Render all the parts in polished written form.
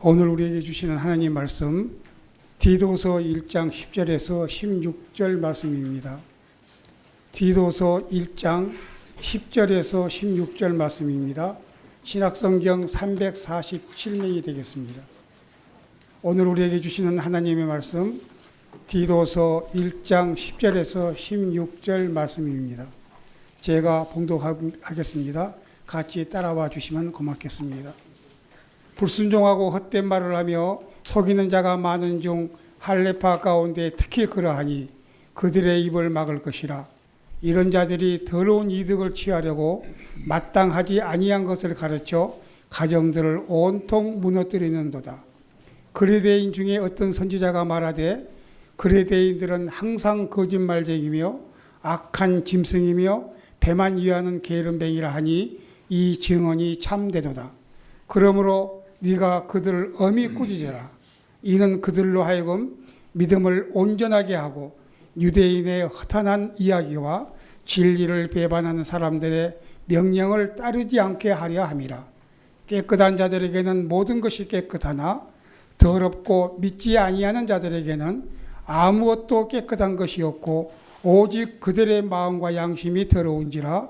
오늘 우리에게 주시는 하나님 말씀 디도서 1장 10절에서 16절 말씀입니다. 디도서 1장 10절에서 16절 말씀입니다. 신약성경 347명이 되겠습니다. 오늘 우리에게 주시는 하나님의 말씀 디도서 1장 10절에서 16절 말씀입니다. 제가 봉독하겠습니다. 같이 따라와 주시면 고맙겠습니다. 불순종하고 헛된 말을 하며 속이는 자가 많은 중 할례파 가운데 특히 그러하니 그들의 입을 막을 것이라. 이런 자들이 더러운 이득을 취하려고 마땅하지 아니한 것을 가르쳐 가정들을 온통 무너뜨리는도다. 그레데인 중에 어떤 선지자가 말하되 그레데인들은 항상 거짓말쟁이며 악한 짐승이며 배만 위하는 게으름뱅이라 하니 이 증언이 참되도다. 그러므로 네가 그들을 엄히 꾸짖어라. 이는 그들로 하여금 믿음을 온전하게 하고 유대인의 허탄한 이야기와 진리를 배반하는 사람들의 명령을 따르지 않게 하려 함이라. 깨끗한 자들에게는 모든 것이 깨끗하나 더럽고 믿지 아니하는 자들에게는 아무것도 깨끗한 것이 없고 오직 그들의 마음과 양심이 더러운지라.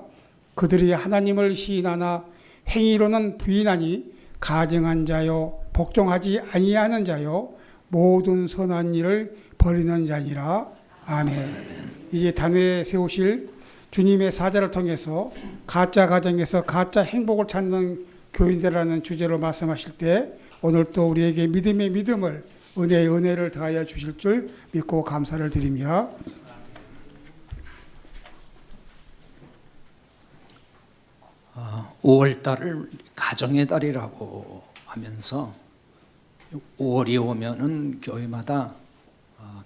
그들이 하나님을 시인하나 행위로는 부인하니 가증한 자요 복종하지 아니하는 자요 모든 선한 일을 버리는 자니라. 아멘. 이제 단회에 세우실 주님의 사자를 통해서 가짜 가정에서 가짜 행복을 찾는 교인들이라는 주제로 말씀하실 때 오늘 또 우리에게 믿음의 믿음을 은혜의 은혜를 더하여 주실 줄 믿고 감사를 드립니다. 5월 달을 가정의 달이라고 하면서 5월이 오면은 교회마다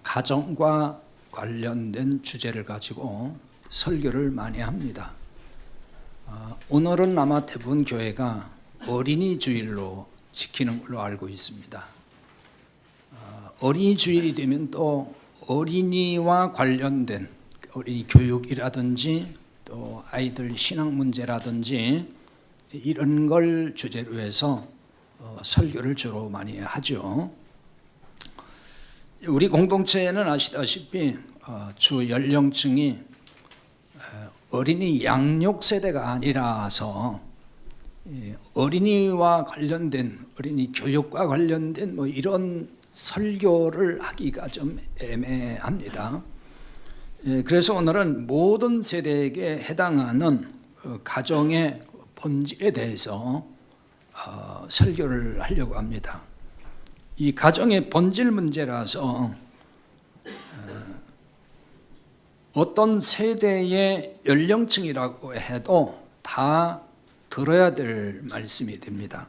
가정과 관련된 주제를 가지고 설교를 많이 합니다. 오늘은 아마 대부분 교회가 어린이 주일로 지키는 걸로 알고 있습니다. 어린이 주일이 되면 또 어린이와 관련된 어린이 교육이라든지 또 아이들 신앙 문제라든지 이런 걸 주제로 해서 설교를 주로 많이 하죠. 우리 공동체에는 아시다시피 주 연령층이 어린이 양육 세대가 아니라서 어린이와 관련된 어린이 교육과 관련된 뭐 이런 설교를 하기가 좀 애매합니다. 그래서 오늘은 모든 세대에게 해당하는 가정의 본질에 대해서 설교를 하려고 합니다. 이 가정의 본질 문제라서 어떤 세대의 연령층이라고 해도 다 들어야 될 말씀이 됩니다.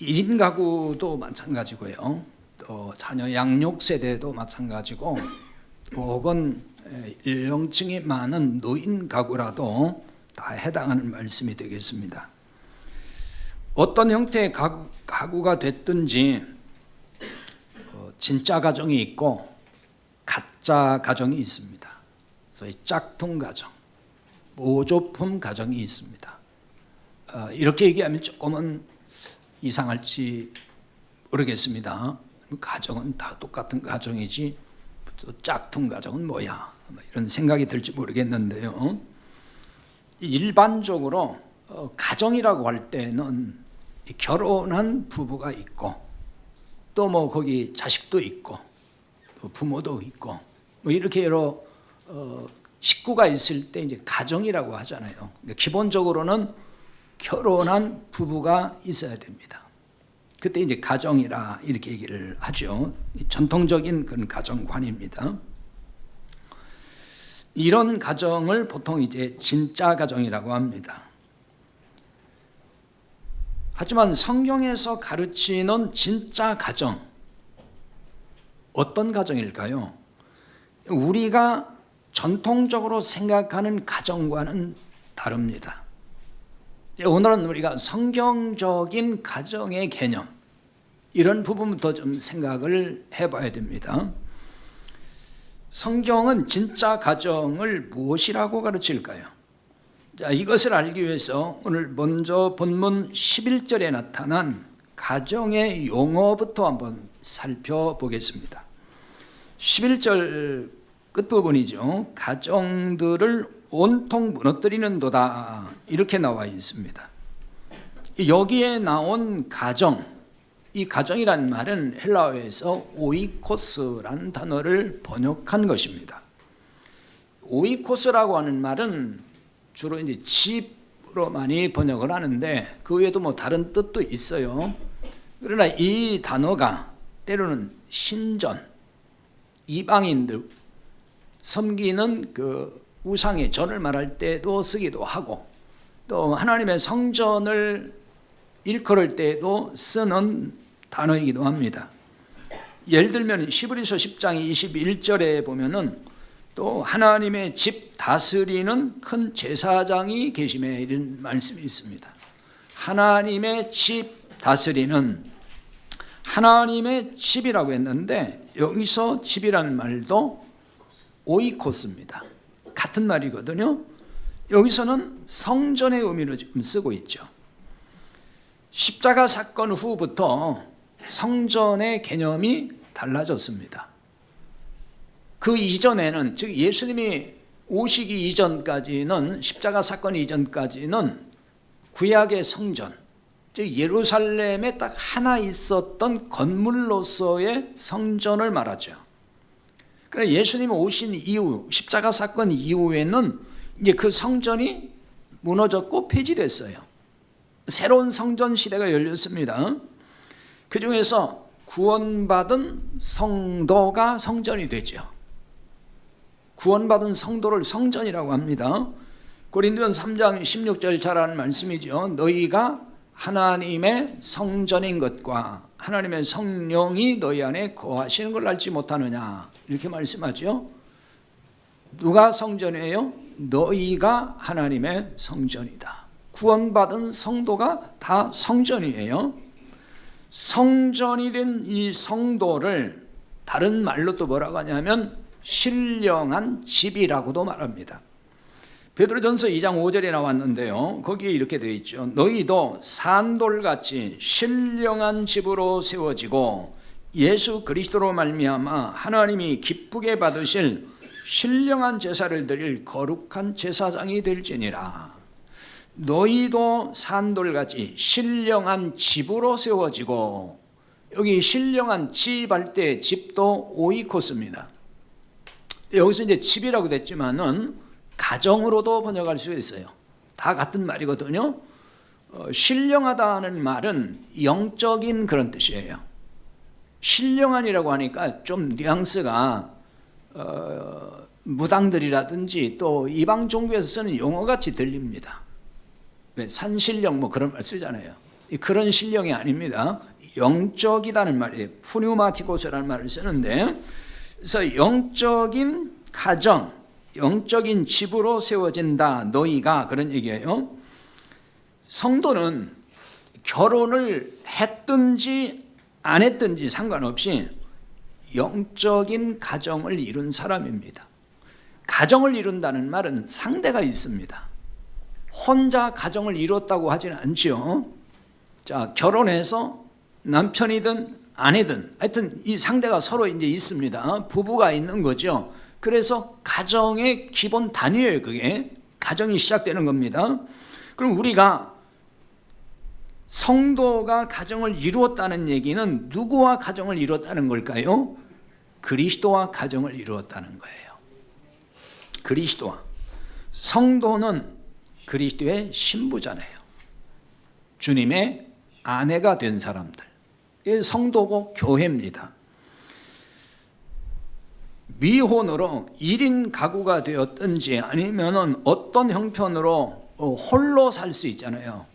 1인 가구도 마찬가지고요. 또 자녀 양육 세대도 마찬가지고 혹은 연령층이 많은 노인 가구라도 다 해당하는 말씀이 되겠습니다. 어떤 형태의 가구가 됐든지 진짜 가정이 있고 가짜 가정이 있습니다. 소위 짝퉁 가정, 모조품 가정이 있습니다. 이렇게 얘기하면 조금은 이상할지 모르겠습니다. 가정은 다 똑같은 가정이지 또 짝퉁 가정은 뭐야, 이런 생각이 들지 모르겠는데요. 일반적으로 가정이라고 할 때는 결혼한 부부가 있고 또 뭐 거기 자식도 있고 또 부모도 있고 뭐 이렇게 여러 식구가 있을 때 이제 가정이라고 하잖아요. 기본적으로는 결혼한 부부가 있어야 됩니다. 그때 이제 가정이라 이렇게 얘기를 하죠. 전통적인 그런 가정관입니다. 이런 가정을 보통 이제 진짜 가정이라고 합니다. 하지만 성경에서 가르치는 진짜 가정, 어떤 가정일까요? 우리가 전통적으로 생각하는 가정과는 다릅니다. 오늘은 우리가 성경적인 가정의 개념, 이런 부분부터 좀 생각을 해봐야 됩니다. 성경은 진짜 가정을 무엇이라고 가르칠까요? 자, 이것을 알기 위해서 오늘 먼저 본문 11절에 나타난 가정의 용어부터 한번 살펴보겠습니다. 11절 끝부분이죠. 가정들을 온통 무너뜨리는도다, 이렇게 나와 있습니다. 여기에 나온 가정, 이 가정이란 말은 헬라어에서 오이코스라는 단어를 번역한 것입니다. 오이코스라고 하는 말은 주로 이제 집으로 많이 번역을 하는데 그 외에도 뭐 다른 뜻도 있어요. 그러나 이 단어가 때로는 신전, 이방인들 섬기는 그 우상의 전을 말할 때도 쓰기도 하고, 또 하나님의 성전을 일컬을 때에도 쓰는 단어이기도 합니다. 예를 들면 히브리서 10장 21절에 보면은 또 하나님의 집 다스리는 큰 제사장이 계심에 이런 말씀이 있습니다. 하나님의 집 다스리는, 하나님의 집이라고 했는데 여기서 집이라는 말도 오이코스입니다. 같은 말이거든요. 여기서는 성전의 의미로 지금 쓰고 있죠. 십자가 사건 후부터 성전의 개념이 달라졌습니다. 그 이전에는, 즉 예수님이 오시기 이전까지는, 십자가 사건 이전까지는 구약의 성전, 즉 예루살렘에 딱 하나 있었던 건물로서의 성전을 말하죠. 그러나 예수님이 오신 이후, 십자가 사건 이후에는 이제 그 성전이 무너졌고 폐지됐어요. 새로운 성전 시대가 열렸습니다. 그 중에서 구원받은 성도가 성전이 되죠. 구원받은 성도를 성전이라고 합니다. 고린도전 3장 16절 잘 아는 말씀이죠. 너희가 하나님의 성전인 것과 하나님의 성령이 너희 안에 거하시는 걸 알지 못하느냐, 이렇게 말씀하죠. 누가 성전이에요? 너희가 하나님의 성전이다. 구원받은 성도가 다 성전이에요. 성전이 된 이 성도를 다른 말로 또 뭐라고 하냐면 신령한 집이라고도 말합니다. 베드로전서 2장 5절에 나왔는데요, 거기에 이렇게 되어 있죠. 너희도 산돌같이 신령한 집으로 세워지고 예수 그리스도로 말미암아 하나님이 기쁘게 받으실 신령한 제사를 드릴 거룩한 제사장이 될지니라. 너희도 산돌같이 신령한 집으로 세워지고, 여기 신령한 집 할 때 집도 오이코스입니다. 여기서 이제 집이라고 됐지만은 가정으로도 번역할 수 있어요. 다 같은 말이거든요. 신령하다는 말은 영적인 그런 뜻이에요. 신령한이라고 하니까 좀 뉘앙스가 무당들이라든지 또 이방 종교에서 쓰는 용어같이 들립니다. 산신령 뭐 그런 말 쓰잖아요. 그런 신령이 아닙니다. 영적이라는 말이에요. 푸뉴마티코스라는 말을 쓰는데, 그래서 영적인 가정, 영적인 집으로 세워진다 너희가, 그런 얘기예요. 성도는 결혼을 했든지 안 했든지 상관없이 영적인 가정을 이룬 사람입니다. 가정을 이룬다는 말은 상대가 있습니다. 혼자 가정을 이뤘다고 하지는 않지요. 자, 결혼해서 남편이든 아내든 하여튼 이 상대가 서로 이제 있습니다. 부부가 있는 거죠. 그래서 가정의 기본 단위예요. 그게 가정이 시작되는 겁니다. 그럼 우리가 성도가 가정을 이루었다는 얘기는 누구와 가정을 이루었다는 걸까요? 그리스도와 가정을 이루었다는 거예요. 그리스도와. 성도는 그리스도의 신부잖아요. 주님의 아내가 된 사람들. 이게 성도고 교회입니다. 미혼으로 1인 가구가 되었든지 아니면 어떤 형편으로 홀로 살 수 있잖아요.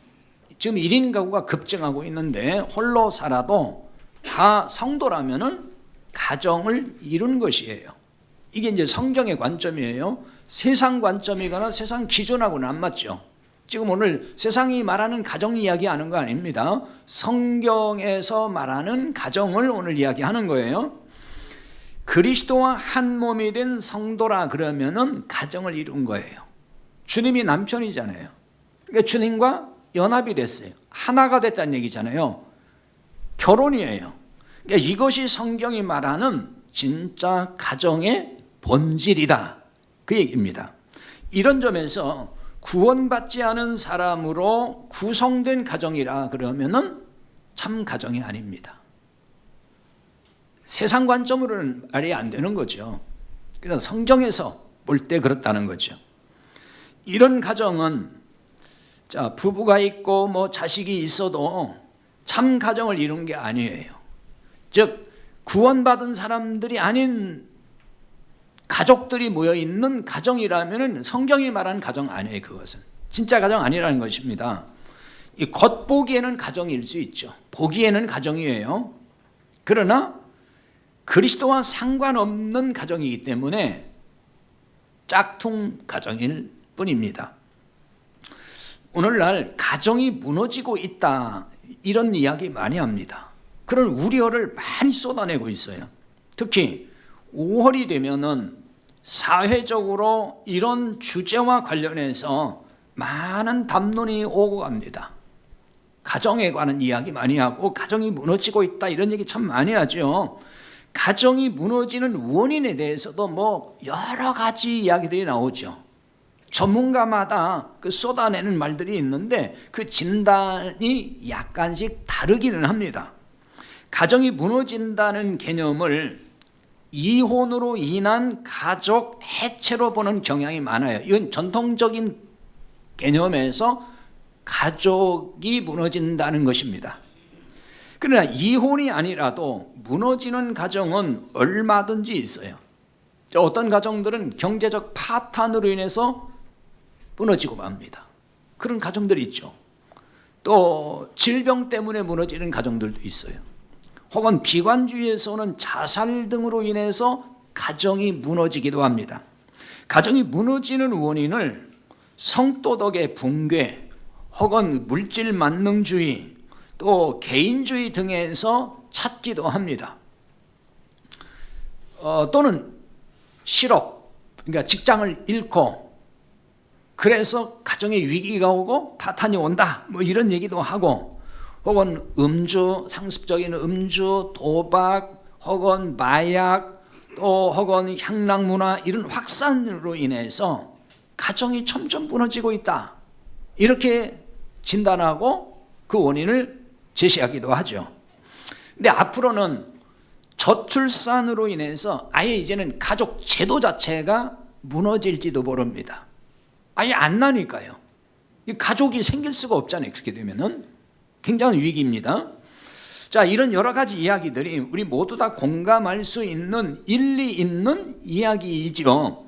지금 1인 가구가 급증하고 있는데 홀로 살아도 다 성도라면은 가정을 이룬 것이에요. 이게 이제 성경의 관점이에요. 세상 관점이거나 세상 기준하고는 안 맞죠. 지금 오늘 세상이 말하는 가정 이야기하는 거 아닙니다. 성경에서 말하는 가정을 오늘 이야기하는 거예요. 그리스도와 한 몸이 된 성도라 그러면은 가정을 이룬 거예요. 주님이 남편이잖아요. 그러니까 주님과 연합이 됐어요. 하나가 됐다는 얘기잖아요. 결혼이에요. 그러니까 이것이 성경이 말하는 진짜 가정의 본질이다, 그 얘기입니다. 이런 점에서 구원받지 않은 사람으로 구성된 가정이라 그러면은 참 가정이 아닙니다. 세상 관점으로는 말이 안 되는 거죠. 그래서 성경에서 볼 때 그렇다는 거죠. 이런 가정은 자, 부부가 있고 뭐 자식이 있어도 참 가정을 이룬 게 아니에요. 즉 구원받은 사람들이 아닌 가족들이 모여 있는 가정이라면 성경이 말하는 가정 아니에요. 그것은 진짜 가정 아니라는 것입니다. 이 겉보기에는 가정일 수 있죠. 보기에는 가정이에요. 그러나 그리스도와 상관없는 가정이기 때문에 짝퉁 가정일 뿐입니다. 오늘날 가정이 무너지고 있다, 이런 이야기 많이 합니다. 그런 우려를 많이 쏟아내고 있어요. 특히 5월이 되면은 사회적으로 이런 주제와 관련해서 많은 담론이 오고 갑니다. 가정에 관한 이야기 많이 하고 가정이 무너지고 있다, 이런 얘기 참 많이 하죠. 가정이 무너지는 원인에 대해서도 뭐 여러 가지 이야기들이 나오죠. 전문가마다 그 쏟아내는 말들이 있는데 그 진단이 약간씩 다르기는 합니다. 가정이 무너진다는 개념을 이혼으로 인한 가족 해체로 보는 경향이 많아요. 이건 전통적인 개념에서 가족이 무너진다는 것입니다. 그러나 이혼이 아니라도 무너지는 가정은 얼마든지 있어요. 어떤 가정들은 경제적 파탄으로 인해서 무너지고 맙니다. 그런 가정들이 있죠. 또 질병 때문에 무너지는 가정들도 있어요. 혹은 비관주의에서 오는 자살 등으로 인해서 가정이 무너지기도 합니다. 가정이 무너지는 원인을 성도덕의 붕괴, 혹은 물질 만능주의, 또 개인주의 등에서 찾기도 합니다. 또는 실업, 그러니까 직장을 잃고 그래서 가정에 위기가 오고 파탄이 온다, 뭐 이런 얘기도 하고, 혹은 음주, 상습적인 음주, 도박, 혹은 마약, 또 혹은 향락문화, 이런 확산으로 인해서 가정이 점점 무너지고 있다, 이렇게 진단하고 그 원인을 제시하기도 하죠. 근데 앞으로는 저출산으로 인해서 아예 이제는 가족 제도 자체가 무너질지도 모릅니다. 아예 안 나니까요. 가족이 생길 수가 없잖아요. 그렇게 되면은 굉장한 위기입니다. 자, 이런 여러 가지 이야기들이 우리 모두 다 공감할 수 있는 일리 있는 이야기이죠.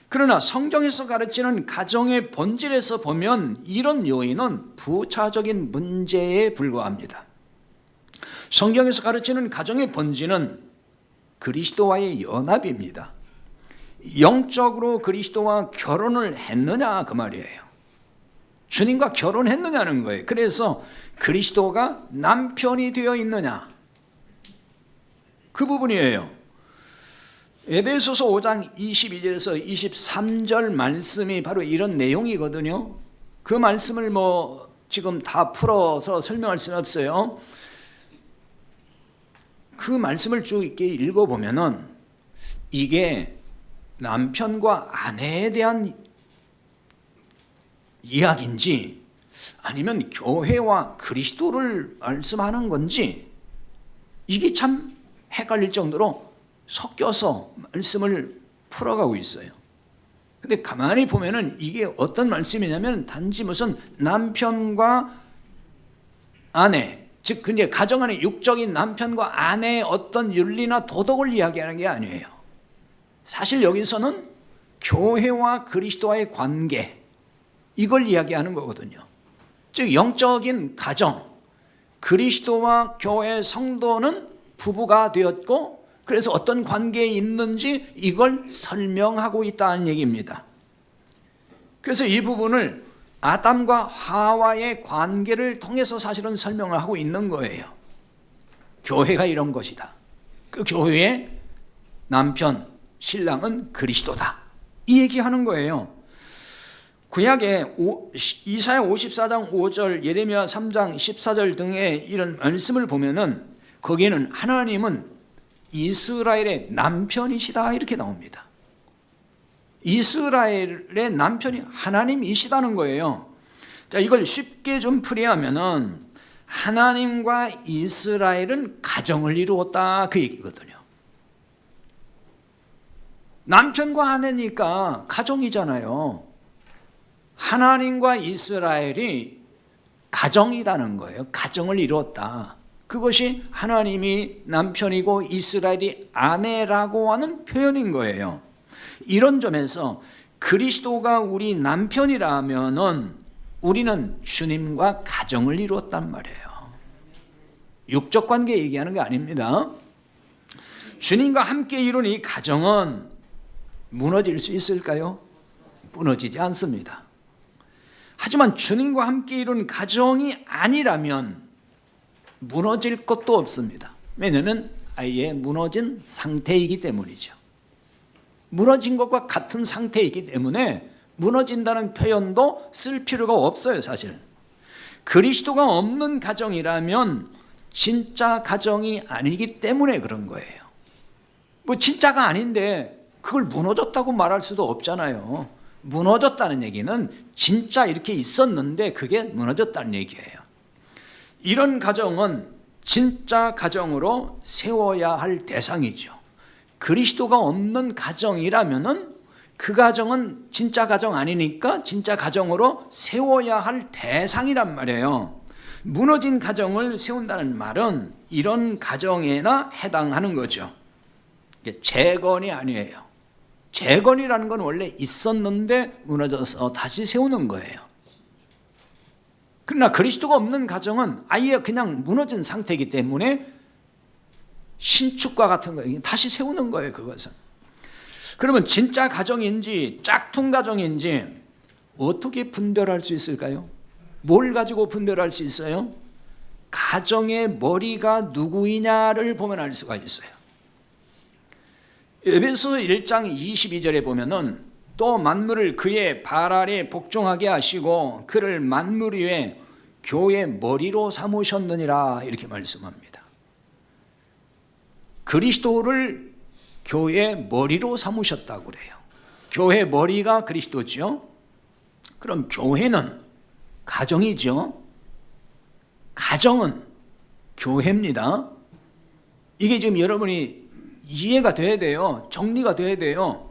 그러나 성경에서 가르치는 가정의 본질에서 보면 이런 요인은 부차적인 문제에 불과합니다. 성경에서 가르치는 가정의 본질은 그리스도와의 연합입니다. 영적으로 그리스도와 결혼을 했느냐, 그 말이에요. 주님과 결혼했느냐는 거예요. 그래서 그리스도가 남편이 되어 있느냐, 그 부분이에요. 에베소서 5장 22절에서 23절 말씀이 바로 이런 내용이거든요. 그 말씀을 뭐 지금 다 풀어서 설명할 수는 없어요. 그 말씀을 쭉 이렇게 읽어보면은 이게 남편과 아내에 대한 이야기인지 아니면 교회와 그리스도를 말씀하는 건지 이게 참 헷갈릴 정도로 섞여서 말씀을 풀어가고 있어요. 근데 가만히 보면은 이게 어떤 말씀이냐면 단지 무슨 남편과 아내, 즉 근데 가정 안에 육적인 남편과 아내의 어떤 윤리나 도덕을 이야기하는 게 아니에요. 사실 여기서는 교회와 그리스도와의 관계, 이걸 이야기하는 거거든요. 즉 영적인 가정, 그리스도와 교회 성도는 부부가 되었고 그래서 어떤 관계에 있는지 이걸 설명하고 있다는 얘기입니다. 그래서 이 부분을 아담과 하와의 관계를 통해서 사실은 설명을 하고 있는 거예요. 교회가 이런 것이다. 그 교회의 남편, 신랑은 그리스도다, 이 얘기하는 거예요. 구약에 이사야 54장 5절, 예레미야 3장 14절 등의 이런 말씀을 보면은 거기에는 하나님은 이스라엘의 남편이시다 이렇게 나옵니다. 이스라엘의 남편이 하나님이시다는 거예요. 자, 이걸 쉽게 좀 풀이하면은 하나님과 이스라엘은 가정을 이루었다 그 얘기거든요. 남편과 아내니까 가정이잖아요. 하나님과 이스라엘이 가정이라는 거예요. 가정을 이루었다. 그것이 하나님이 남편이고 이스라엘이 아내라고 하는 표현인 거예요. 이런 점에서 그리스도가 우리 남편이라면은 우리는 주님과 가정을 이루었단 말이에요. 육적 관계 얘기하는 게 아닙니다. 주님과 함께 이룬 이 가정은 무너질 수 있을까요? 무너지지 않습니다. 하지만 주님과 함께 이룬 가정이 아니라면 무너질 것도 없습니다. 왜냐하면 아예 무너진 상태이기 때문이죠. 무너진 것과 같은 상태이기 때문에 무너진다는 표현도 쓸 필요가 없어요. 사실 그리스도가 없는 가정이라면 진짜 가정이 아니기 때문에 그런 거예요. 뭐 진짜가 아닌데 그걸 무너졌다고 말할 수도 없잖아요. 무너졌다는 얘기는 진짜 이렇게 있었는데 그게 무너졌다는 얘기예요. 이런 가정은 진짜 가정으로 세워야 할 대상이죠. 그리스도가 없는 가정이라면은 그 가정은 진짜 가정 아니니까 진짜 가정으로 세워야 할 대상이란 말이에요. 무너진 가정을 세운다는 말은 이런 가정에나 해당하는 거죠. 이게 재건이 아니에요. 재건이라는 건 원래 있었는데 무너져서 다시 세우는 거예요. 그러나 그리스도가 없는 가정은 아예 그냥 무너진 상태이기 때문에 신축과 같은 거예요. 다시 세우는 거예요. 그것은. 그러면 진짜 가정인지 짝퉁 가정인지 어떻게 분별할 수 있을까요? 뭘 가지고 분별할 수 있어요? 가정의 머리가 누구이냐를 보면 알 수가 있어요. 에베소서 1장 22절에 보면은 또 만물을 그의 발 아래 복종하게 하시고 그를 만물 위에 교회 머리로 삼으셨느니라 이렇게 말씀합니다. 그리스도를 교회 머리로 삼으셨다고 그래요. 교회 머리가 그리스도죠. 그럼 교회는 가정이죠. 가정은 교회입니다. 이게 지금 여러분이 이해가 돼야 돼요. 정리가 돼야 돼요.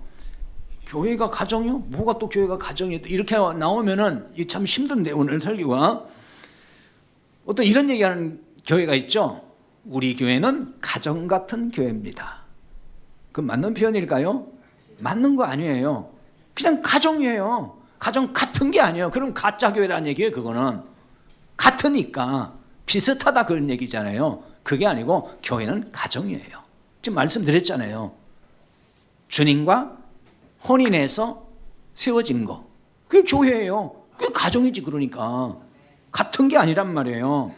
교회가 가정이요? 뭐가 또 교회가 가정이요? 이렇게 나오면은 참 힘든데 오늘 설교가 어떤 이런 얘기하는 교회가 있죠. 우리 교회는 가정 같은 교회입니다. 그 맞는 표현일까요? 맞는 거 아니에요. 그냥 가정이에요. 가정 같은 게 아니에요. 그럼 가짜 교회라는 얘기예요. 그거는 같으니까 비슷하다 그런 얘기잖아요. 그게 아니고 교회는 가정이에요. 지금 말씀드렸잖아요. 주님과 혼인해서 세워진 거. 그게 교회예요. 그게 가정이지. 그러니까 같은 게 아니란 말이에요.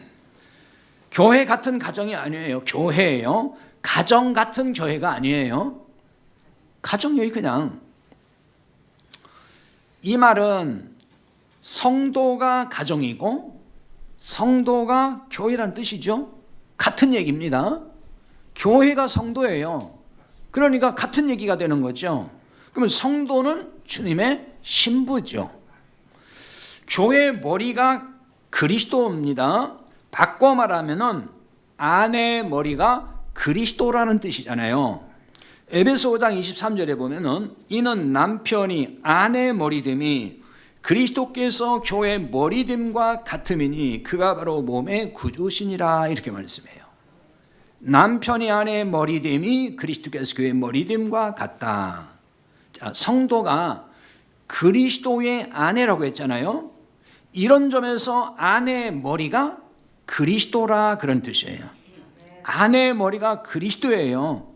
교회 같은 가정이 아니에요. 교회예요. 가정 같은 교회가 아니에요. 가정이에요. 그냥 이 말은 성도가 가정이고 성도가 교회라는 뜻이죠. 같은 얘기입니다. 교회가 성도예요. 그러니까 같은 얘기가 되는 거죠. 그러면 성도는 주님의 신부죠. 교회의 머리가 그리스도입니다. 바꿔 말하면은 아내의 머리가 그리스도라는 뜻이잖아요. 에베소 5장 23절에 보면은 이는 남편이 아내의 머리됨이 그리스도께서 교회의 머리됨과 같음이니 그가 바로 몸의 구주시니라 이렇게 말씀해요. 남편이 아내의 머리됨이 그리스도께서 교회의 머리됨과 같다. 자, 성도가 그리스도의 아내라고 했잖아요. 이런 점에서 아내의 머리가 그리스도라 그런 뜻이에요. 아내의 머리가 그리스도예요.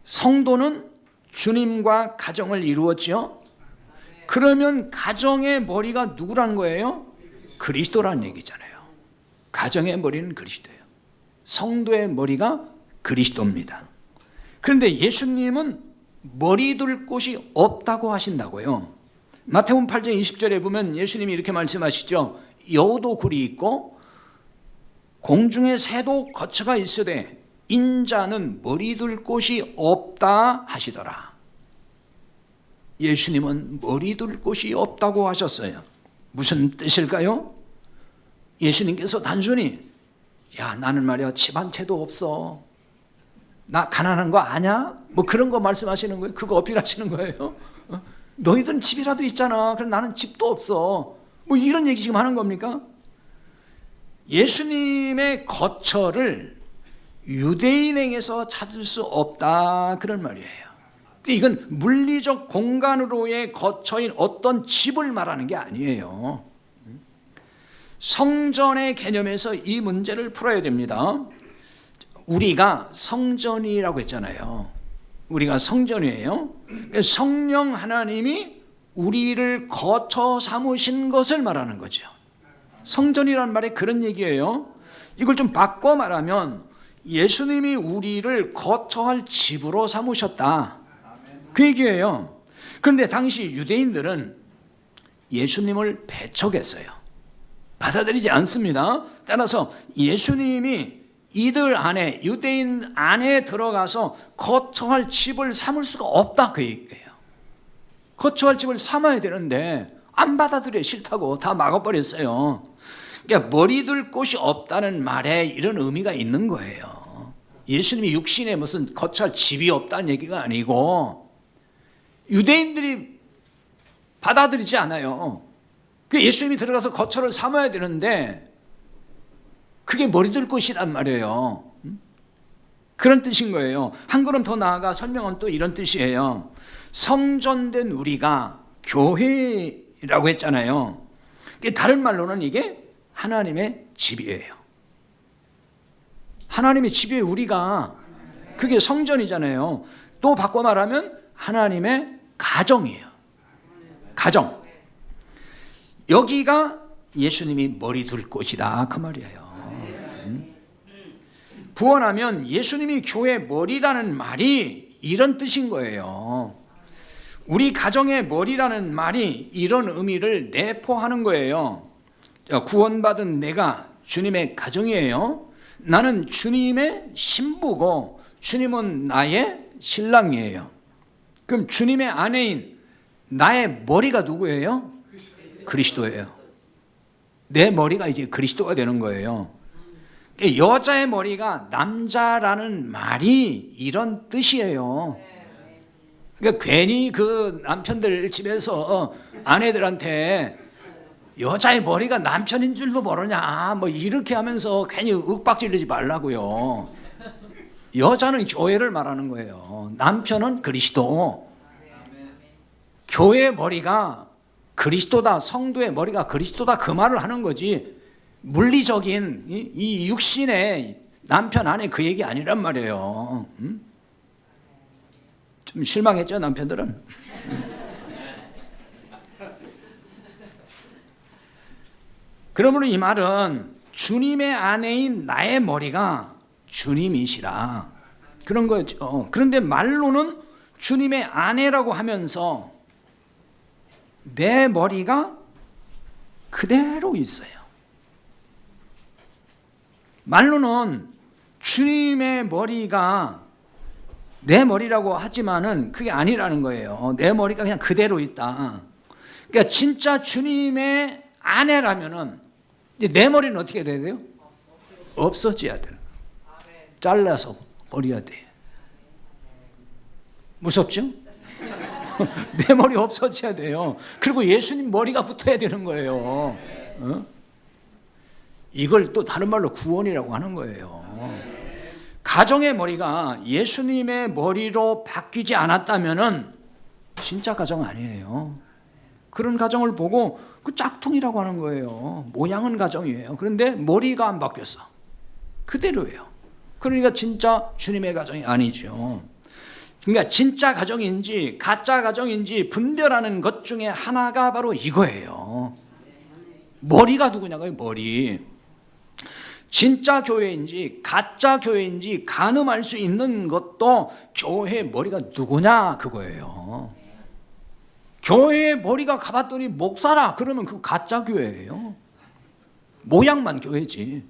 성도는 주님과 가정을 이루었죠. 그러면 가정의 머리가 누구란 거예요? 그리스도라는 얘기잖아요. 가정의 머리는 그리스도예요. 성도의 머리가 그리스도입니다. 그런데 예수님은 머리 둘 곳이 없다고 하신다고요. 마태복음 8장 20절에 보면 예수님이 이렇게 말씀하시죠. 여우도 굴이 있고 공중의 새도 거처가 있으되 인자는 머리 둘 곳이 없다 하시더라. 예수님은 머리 둘 곳이 없다고 하셨어요. 무슨 뜻일까요? 예수님께서 단순히 야 나는 말이야 집 한 채도 없어, 나 가난한 거 아냐? 뭐 그런 거 말씀하시는 거예요? 그거 어필하시는 거예요? 너희들은 집이라도 있잖아. 그럼 나는 집도 없어. 뭐 이런 얘기 지금 하는 겁니까? 예수님의 거처를 유대인에게서 찾을 수 없다 그런 말이에요. 이건 물리적 공간으로의 거처인 어떤 집을 말하는 게 아니에요. 성전의 개념에서 이 문제를 풀어야 됩니다. 우리가 성전이라고 했잖아요. 우리가 성전이에요. 성령 하나님이 우리를 거처 삼으신 것을 말하는 거죠. 성전이라는 말이 그런 얘기예요. 이걸 좀 바꿔 말하면 예수님이 우리를 거처할 집으로 삼으셨다 그 얘기예요. 그런데 당시 유대인들은 예수님을 배척했어요. 받아들이지 않습니다. 따라서 예수님이 이들 안에, 유대인 안에 들어가서 거처할 집을 삼을 수가 없다 그 얘기예요. 거처할 집을 삼아야 되는데 안 받아들여, 싫다고 다 막아버렸어요. 그러니까 머리 둘 곳이 없다는 말에 이런 의미가 있는 거예요. 예수님이 육신에 무슨 거처할 집이 없다는 얘기가 아니고 유대인들이 받아들이지 않아요. 그 예수님이 들어가서 거처를 삼아야 되는데 그게 머리 둘 곳이란 말이에요. 그런 뜻인 거예요. 한 걸음 더 나아가 설명은 또 이런 뜻이에요. 성전된 우리가 교회라고 했잖아요. 다른 말로는 이게 하나님의 집이에요. 하나님의 집이에요. 우리가 그게 성전이잖아요. 또 바꿔 말하면 하나님의 가정이에요. 가정. 여기가 예수님이 머리 둘 곳이다 그 말이에요. 부언하면 예수님이 교회 머리라는 말이 이런 뜻인 거예요. 우리 가정의 머리라는 말이 이런 의미를 내포하는 거예요. 구원받은 내가 주님의 가정이에요. 나는 주님의 신부고 주님은 나의 신랑이에요. 그럼 주님의 아내인 나의 머리가 누구예요? 그리스도예요. 내 머리가 이제 그리스도가 되는 거예요. 여자의 머리가 남자라는 말이 이런 뜻이에요. 그러니까 괜히 그 남편들 집에서 아내들한테 여자의 머리가 남편인 줄도 모르냐 뭐 이렇게 하면서 괜히 윽박지르지 말라고요. 여자는 교회를 말하는 거예요. 남편은 그리스도. 교회의 머리가 그리스도다, 성도의 머리가 그리스도다 그 말을 하는 거지 물리적인 이 육신의 남편 안에 그 얘기 아니란 말이에요. 좀 실망했죠 남편들은? 그러므로 이 말은 주님의 아내인 나의 머리가 주님이시라 그런 거죠. 그런데 말로는 주님의 아내라고 하면서 내 머리가 그대로 있어요. 말로는 주님의 머리가 내 머리라고 하지만은 그게 아니라는 거예요. 내 머리가 그냥 그대로 있다. 그러니까 진짜 주님의 아내라면은 내 머리는 어떻게 돼야 돼요? 없어져야 되는 거예요. 잘라서 버려야 돼. 무섭죠? 내 머리 없어져야 돼요. 그리고 예수님 머리가 붙어야 되는 거예요. 이걸 또 다른 말로 구원이라고 하는 거예요. 가정의 머리가 예수님의 머리로 바뀌지 않았다면은 진짜 가정 아니에요. 그런 가정을 보고 그 짝퉁이라고 하는 거예요. 모양은 가정이에요. 그런데 머리가 안 바뀌었어. 그대로예요. 그러니까 진짜 주님의 가정이 아니죠. 그러니까 진짜 가정인지 가짜 가정인지 분별하는 것 중에 하나가 바로 이거예요. 머리가 누구냐고요. 머리. 진짜 교회인지 가짜 교회인지 가늠할 수 있는 것도 교회의 머리가 누구냐 그거예요. 교회의 머리가 가봤더니 목사라 그러면 그 가짜 교회예요. 모양만 교회지.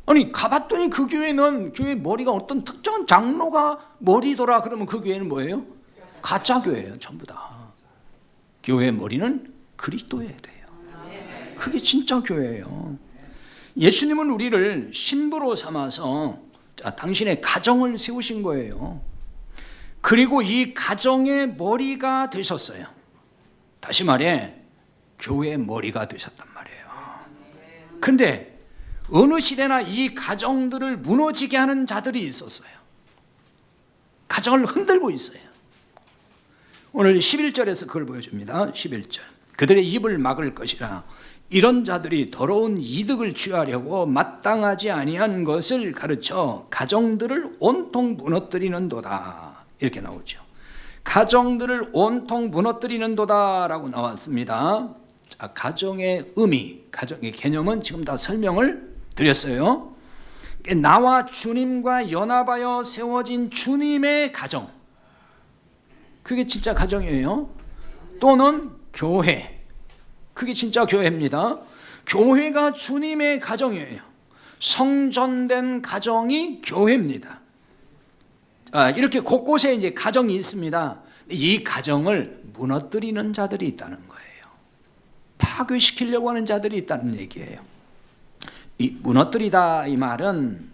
아니 가봤더니 그 교회는 교회 머리가 어떤 특정한 장로가 머리더라 그러면 그 교회는 뭐예요? 가짜 교회예요. 전부 다. 교회의 머리는 그리스도여야 돼요. 그게 진짜 교회예요. 예수님은 우리를 신부로 삼아서 당신의 가정을 세우신 거예요. 그리고 이 가정의 머리가 되셨어요. 다시 말해 교회의 머리가 되셨단 말이에요. 그런데 어느 시대나 이 가정들을 무너지게 하는 자들이 있었어요. 가정을 흔들고 있어요. 오늘 11절에서 그걸 보여줍니다. 11절. 그들의 입을 막을 것이라. 이런 자들이 더러운 이득을 취하려고 마땅하지 아니한 것을 가르쳐 가정들을 온통 무너뜨리는도다. 이렇게 나오죠. 가정들을 온통 무너뜨리는도다라고 나왔습니다. 자, 가정의 의미, 가정의 개념은 지금 다 설명을 드렸어요. 나와 주님과 연합하여 세워진 주님의 가정, 그게 진짜 가정이에요. 또는 교회, 그게 진짜 교회입니다. 교회가 주님의 가정이에요. 성전된 가정이 교회입니다. 이렇게 곳곳에 이제 가정이 있습니다. 이 가정을 무너뜨리는 자들이 있다는 거예요. 파괴시키려고 하는 자들이 있다는 얘기예요. 이 무너뜨리다 이 말은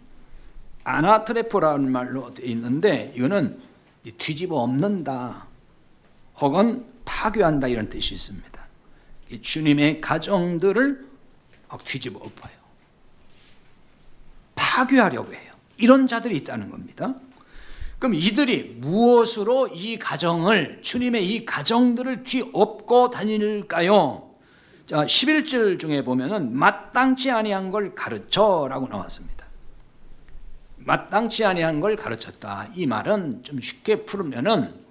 아나트레포라는 말로 되어 있는데 이거는 뒤집어 엎는다 혹은 파괴한다 이런 뜻이 있습니다. 주님의 가정들을 뒤집어 엎어요. 파괴하려고 해요. 이런 자들이 있다는 겁니다. 그럼 이들이 무엇으로 이 가정을, 주님의 이 가정들을 뒤엎고 다닐까요? 자, 11절 중에 보면은 마땅치 아니한 걸 가르쳐라고 나왔습니다. 마땅치 아니한 걸 가르쳤다. 이 말은 좀 쉽게 풀으면은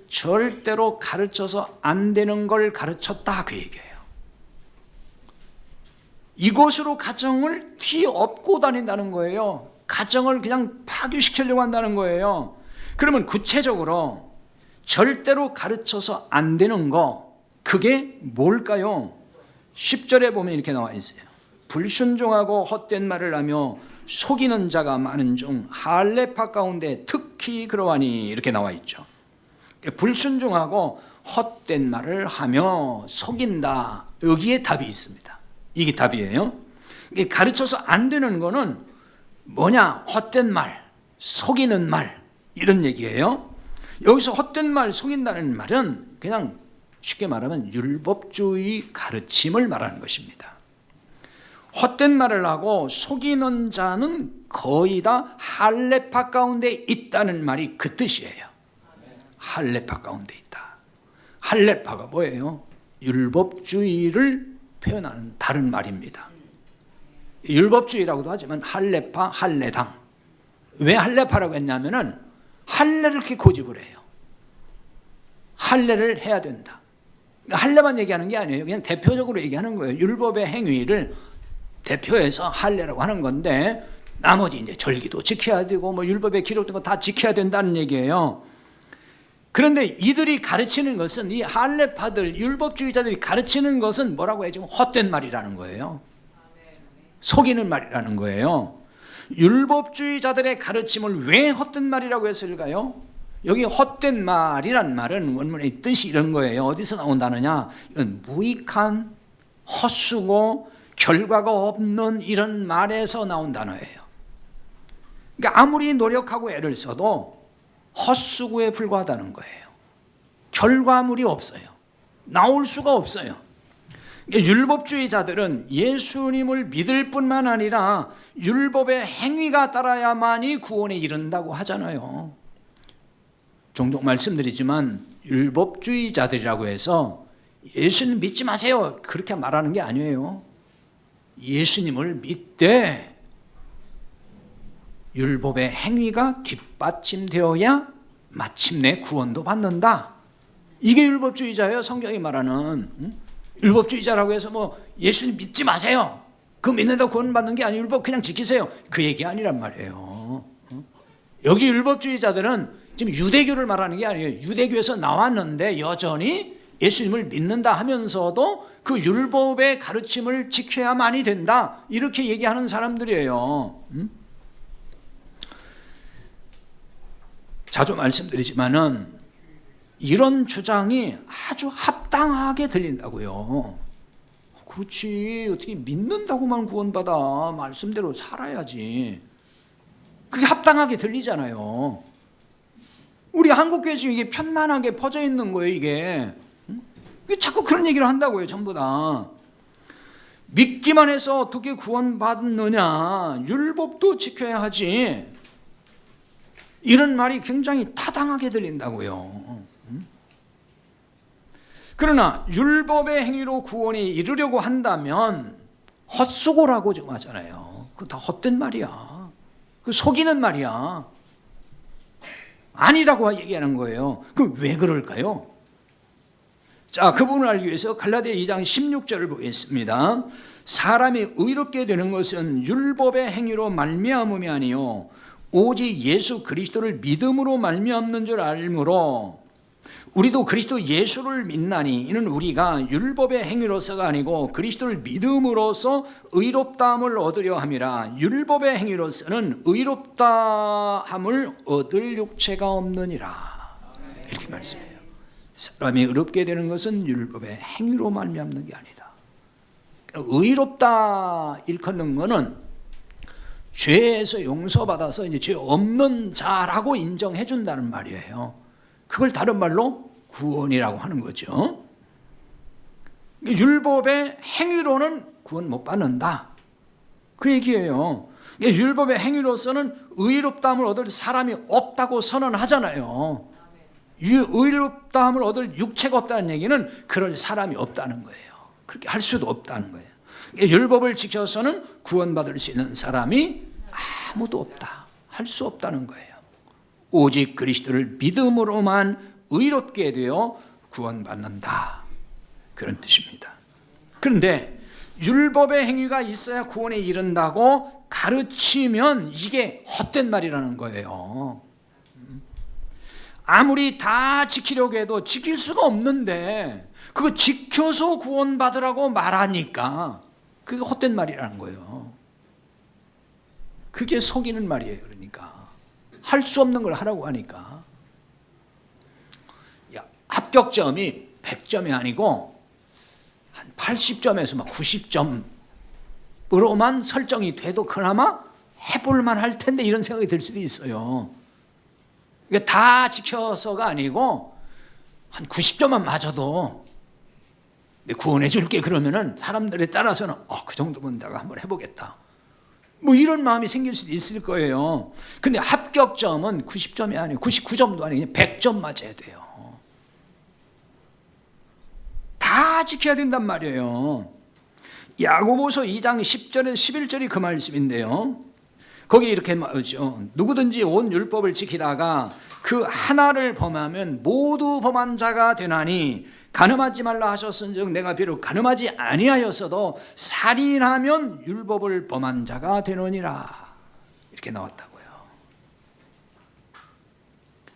절대로 가르쳐서 안 되는 걸 가르쳤다 그 얘기예요. 이것으로 가정을 뒤엎고 다닌다는 거예요. 가정을 그냥 파괴시키려고 한다는 거예요. 그러면 구체적으로 절대로 가르쳐서 안 되는 거, 그게 뭘까요? 10절에 보면 이렇게 나와 있어요. 불순종하고 헛된 말을 하며 속이는 자가 많은 중 할례파 가운데 특히 그러하니 이렇게 나와 있죠. 불순종하고 헛된 말을 하며 속인다. 여기에 답이 있습니다. 이게 답이에요. 가르쳐서 안 되는 거는 뭐냐? 헛된 말, 속이는 말 이런 얘기예요. 여기서 헛된 말, 속인다는 말은 그냥 쉽게 말하면 율법주의 가르침을 말하는 것입니다. 헛된 말을 하고 속이는 자는 거의 다 할례파 가운데 있다는 말이 그 뜻이에요. 할례파 가운데 있다. 할례파가 뭐예요? 율법주의를 표현하는 다른 말입니다. 율법주의라고도 하지만 할례파, 할례당. 왜 할례파라고 했냐면은 할례를 이렇게 고집을 해요. 할례를 해야 된다. 할례만 얘기하는 게 아니에요. 그냥 대표적으로 얘기하는 거예요. 율법의 행위를 대표해서 할례라고 하는 건데 나머지 이제 절기도 지켜야 되고 뭐 율법에 기록된 거 다 지켜야 된다는 얘기예요. 그런데 이들이 가르치는 것은, 이 할례파들, 율법주의자들이 가르치는 것은 뭐라고 해요? 지금 헛된 말이라는 거예요. 속이는 말이라는 거예요. 율법주의자들의 가르침을 왜 헛된 말이라고 했을까요? 여기 헛된 말이란 말은 원문의 뜻이 이런 거예요. 어디서 나온다느냐? 이건 무익한, 헛수고 결과가 없는 이런 말에서 나온 단어예요. 그러니까 아무리 노력하고 애를 써도 헛수고에 불과하다는 거예요. 결과물이 없어요. 나올 수가 없어요. 율법주의자들은 예수님을 믿을 뿐만 아니라 율법의 행위가 따라야만이 구원에 이른다고 하잖아요. 종종 말씀드리지만 율법주의자들이라고 해서 예수님 믿지 마세요 그렇게 말하는 게 아니에요. 예수님을 믿되 율법의 행위가 뒷받침되어야 마침내 구원도 받는다. 이게 율법주의자예요. 성경이 말하는. 율법주의자라고 해서 뭐 예수님 믿지 마세요 그거 믿는다고 구원받는 게 아니고 율법 그냥 지키세요, 그 얘기 아니란 말이에요. 여기 율법주의자들은 지금 유대교를 말하는 게 아니에요. 유대교에서 나왔는데 여전히 예수님을 믿는다 하면서도 그 율법의 가르침을 지켜야만이 된다, 이렇게 얘기하는 사람들이에요. 자주 말씀드리지만은 이런 주장이 아주 합당하게 들린다고요. 그렇지, 어떻게 믿는다고만 구원받아, 말씀대로 살아야지, 그게 합당하게 들리잖아요. 우리 한국교회 지금 이게 편만하게 퍼져 있는 거예요. 이게 자꾸 그런 얘기를 한다고요. 전부 다 믿기만 해서 어떻게 구원받느냐, 율법도 지켜야 하지, 이런 말이 굉장히 타당하게 들린다고요. 그러나 율법의 행위로 구원에 이르려고 한다면 헛수고라고 지금 하잖아요. 그거 다 헛된 말이야. 그 속이는 말이야. 아니라고 얘기하는 거예요. 그 왜 그럴까요? 자, 그 부분을 알기 위해서 갈라디아 2장 16절을 보겠습니다. 사람이 의롭게 되는 것은 율법의 행위로 말미암음이 아니요 오직 예수 그리스도를 믿음으로 말미암는 줄 알므로 우리도 그리스도 예수를 믿나니 이는 우리가 율법의 행위로서가 아니고 그리스도를 믿음으로써 의롭다함을 얻으려 함이라. 율법의 행위로서는 의롭다함을 얻을 육체가 없느니라, 이렇게 말씀해요. 사람이 의롭게 되는 것은 율법의 행위로 말미암는 게 아니다. 의롭다 일컫는 거는 죄에서 용서받아서 이제 죄 없는 자라고 인정해 준다는 말이에요. 그걸 다른 말로 구원이라고 하는 거죠. 율법의 행위로는 구원 못 받는다, 그 얘기예요. 율법의 행위로서는 의롭다함을 얻을 사람이 없다고 선언하잖아요. 의롭다함을 얻을 육체가 없다는 얘기는 그럴 사람이 없다는 거예요. 그렇게 할 수도 없다는 거예요. 율법을 지켜서는 구원받을 수 있는 사람이 아무도 없다, 할 수 없다는 거예요. 오직 그리스도를 믿음으로만 의롭게 되어 구원받는다, 그런 뜻입니다. 그런데 율법의 행위가 있어야 구원에 이른다고 가르치면 이게 헛된 말이라는 거예요. 아무리 다 지키려고 해도 지킬 수가 없는데 그거 지켜서 구원받으라고 말하니까 그게 헛된 말이라는 거예요. 그게 속이는 말이에요. 그러니까 할 수 없는 걸 하라고 하니까. 합격점이 100점이 아니고 한 80점에서 막 90점으로만 설정이 돼도 그나마 해볼만 할 텐데, 이런 생각이 들 수도 있어요. 이게 다 지켜서가 아니고 한 90점만 맞아도 구원해 줄게 그러면은 사람들에 따라서는 그 정도면 내가 한번 해보겠다, 뭐 이런 마음이 생길 수도 있을 거예요. 근데 합격점은 90점이 아니고 99점도 아니고 100점 맞아야 돼요. 다 지켜야 된단 말이에요. 야고보서 2장 10절에서 11절이 그 말씀인데요. 거기 이렇게 말하죠. 누구든지 온 율법을 지키다가 그 하나를 범하면 모두 범한 자가 되나니 간음하지 말라 하셨은즉 내가 비록 간음하지 아니하였어도 살인하면 율법을 범한 자가 되느니라, 이렇게 나왔다고요.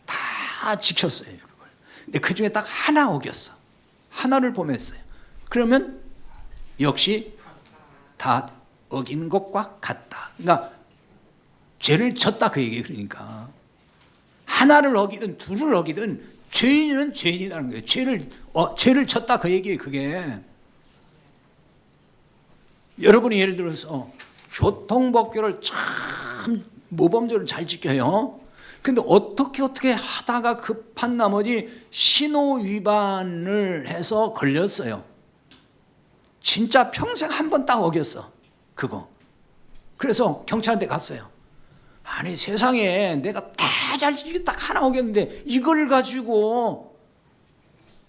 다 지켰어요, 그걸. 근데 그 중에 딱 하나 어겼어. 하나를 범했어요. 그러면 역시 다 어긴 것과 같다. 그러니까 죄를 졌다, 그 얘기예요. 그러니까 하나를 어기든 둘을 어기든 죄인은 죄인이라는 거예요. 죄를 졌다, 그 얘기예요. 그게 여러분이 예를 들어서 교통법규를 참 모범적으로 잘 지켜요. 근데 어떻게 하다가 급한 나머지 신호 위반을 해서 걸렸어요. 진짜 평생 한 번 딱 어겼어, 그거. 그래서 경찰한테 갔어요. 아니 세상에 내가 다 잘 지키고 딱 하나 어겼는데 이걸 가지고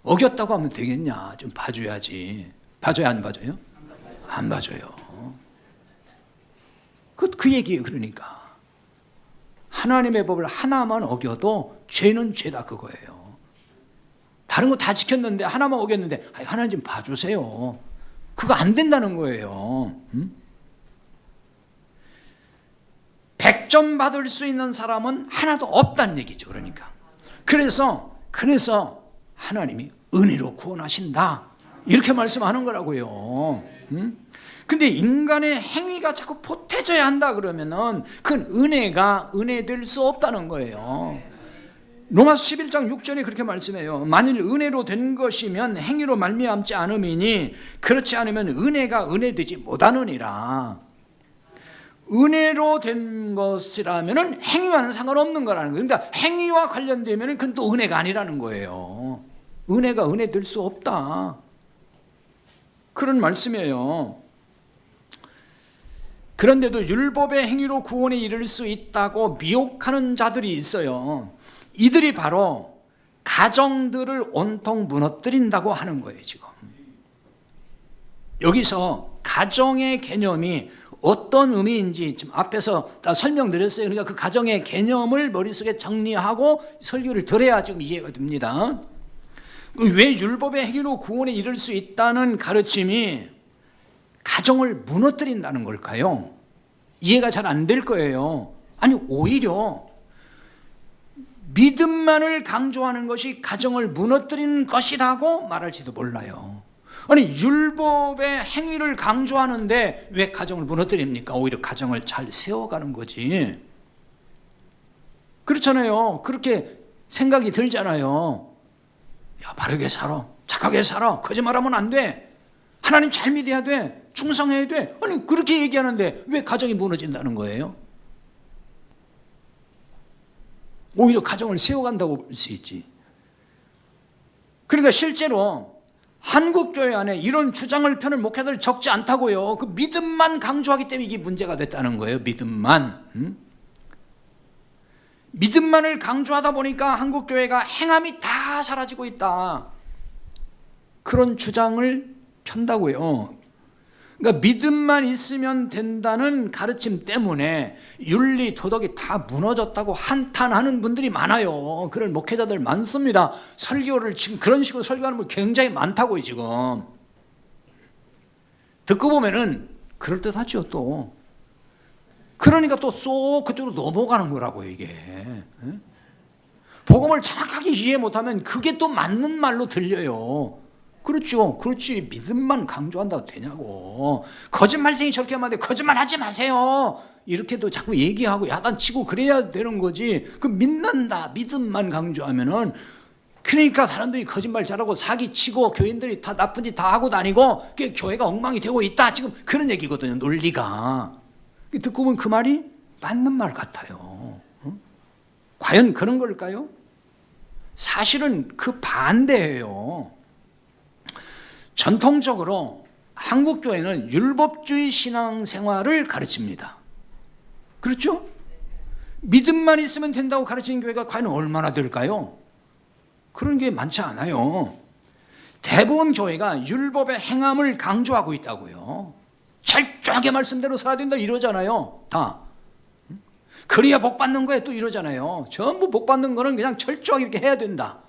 어겼다고 하면 되겠냐, 좀 봐줘야지. 봐줘야 안 봐줘요? 안 봐줘요. 그 얘기예요. 그러니까 하나님의 법을 하나만 어겨도 죄는 죄다, 그거예요. 다른 거 다 지켰는데 하나만 어겼는데 하나님 좀 봐주세요, 그거 안 된다는 거예요. 100점 받을 수 있는 사람은 하나도 없다는 얘기죠. 그래서 하나님이 은혜로 구원하신다 이렇게 말씀하는 거라고요. 근데 인간의 행위가 자꾸 보태져야 한다 그러면은 그건 은혜가 은혜될 수 없다는 거예요. 로마서 11장 6절에 그렇게 말씀해요. 만일 은혜로 된 것이면 행위로 말미암지 않음이니 그렇지 않으면 은혜가 은혜되지 못하느니라. 은혜로 된 것이라면은 행위와는 상관없는 거라는 거예요. 그러니까 행위와 관련되면은 그건 또 은혜가 아니라는 거예요. 은혜가 은혜될 수 없다 그런 말씀이에요. 그런데도 율법의 행위로 구원에 이를 수 있다고 미혹하는 자들이 있어요. 이들이 바로 가정들을 온통 무너뜨린다고 하는 거예요. 지금 여기서 가정의 개념이 어떤 의미인지 지금 앞에서 다 설명드렸어요. 그러니까 그 가정의 개념을 머릿속에 정리하고 설교를 들어야 지금 이해가 됩니다. 왜 율법의 행위로 구원에 이를 수 있다는 가르침이 가정을 무너뜨린다는 걸까요? 이해가 잘 안 될 거예요. 아니 오히려 믿음만을 강조하는 것이 가정을 무너뜨리는 것이라고 말할지도 몰라요. 아니 율법의 행위를 강조하는데 왜 가정을 무너뜨립니까? 오히려 가정을 잘 세워가는 거지. 그렇잖아요. 그렇게 생각이 들잖아요. 야, 바르게 살아, 착하게 살아, 거짓말하면 안 돼, 하나님 잘 믿어야 돼, 충성해야 돼. 아니 그렇게 얘기하는데 왜 가정이 무너진다는 거예요? 오히려 가정을 세워간다고 볼 수 있지. 그러니까 실제로 한국교회 안에 이런 주장을 펴는 목회자들 적지 않다고요. 그 믿음만 강조하기 때문에 이게 문제가 됐다는 거예요. 믿음만을 강조하다 보니까 한국교회가 행함이 다 사라지고 있다 그런 주장을 편다고요. 그러니까 믿음만 있으면 된다는 가르침 때문에 윤리 도덕이 다 무너졌다고 한탄하는 분들이 많아요. 그런 목회자들 많습니다. 설교를 지금 그런 식으로 설교하는 분 굉장히 많다고요. 지금 듣고 보면은 그럴듯하죠. 또 그러니까 또 쏙 그쪽으로 넘어가는 거라고요. 이게 복음을 정확하게 이해 못하면 그게 또 맞는 말로 들려요. 그렇죠. 그렇지. 믿음만 강조한다고 되냐고. 거짓말쟁이 저렇게 하면 안 돼. 거짓말하지 마세요. 이렇게도 자꾸 얘기하고 야단치고 그래야 되는 거지. 그 믿는다, 믿음만 강조하면은 그러니까 사람들이 거짓말 잘하고 사기치고 교인들이 다 나쁜 짓 다 하고 다니고 교회가 엉망이 되고 있다. 지금 그런 얘기거든요. 논리가. 듣고 보면 그 말이 맞는 말 같아요. 과연 그런 걸까요? 사실은 그 반대예요. 전통적으로 한국교회는 율법주의 신앙생활을 가르칩니다. 그렇죠? 믿음만 있으면 된다고 가르치는 교회가 과연 얼마나 될까요? 그런 게 많지 않아요. 대부분 교회가 율법의 행함을 강조하고 있다고요. 철저하게 말씀대로 살아야 된다 이러잖아요. 다. 그래야 복 받는 거에 또 이러잖아요. 전부 복 받는 거는 그냥 철저하게 이렇게 해야 된다.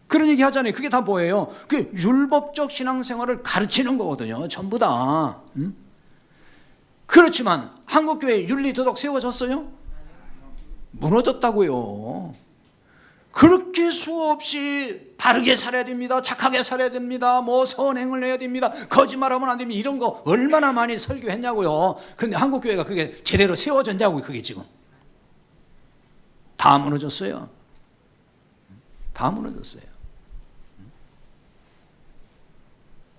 그런 얘기 하잖아요. 그게 다 뭐예요? 그 율법적 신앙생활을 가르치는 거거든요. 전부 다. 그렇지만 한국교회 윤리도덕 세워졌어요? 무너졌다고요. 그렇게 수없이 바르게 살아야 됩니다. 착하게 살아야 됩니다. 뭐 선행을 해야 됩니다. 거짓말하면 안 됩니다. 이런 거 얼마나 많이 설교했냐고요. 그런데 한국교회가 그게 제대로 세워졌냐고요. 그게 지금. 다 무너졌어요. 다 무너졌어요.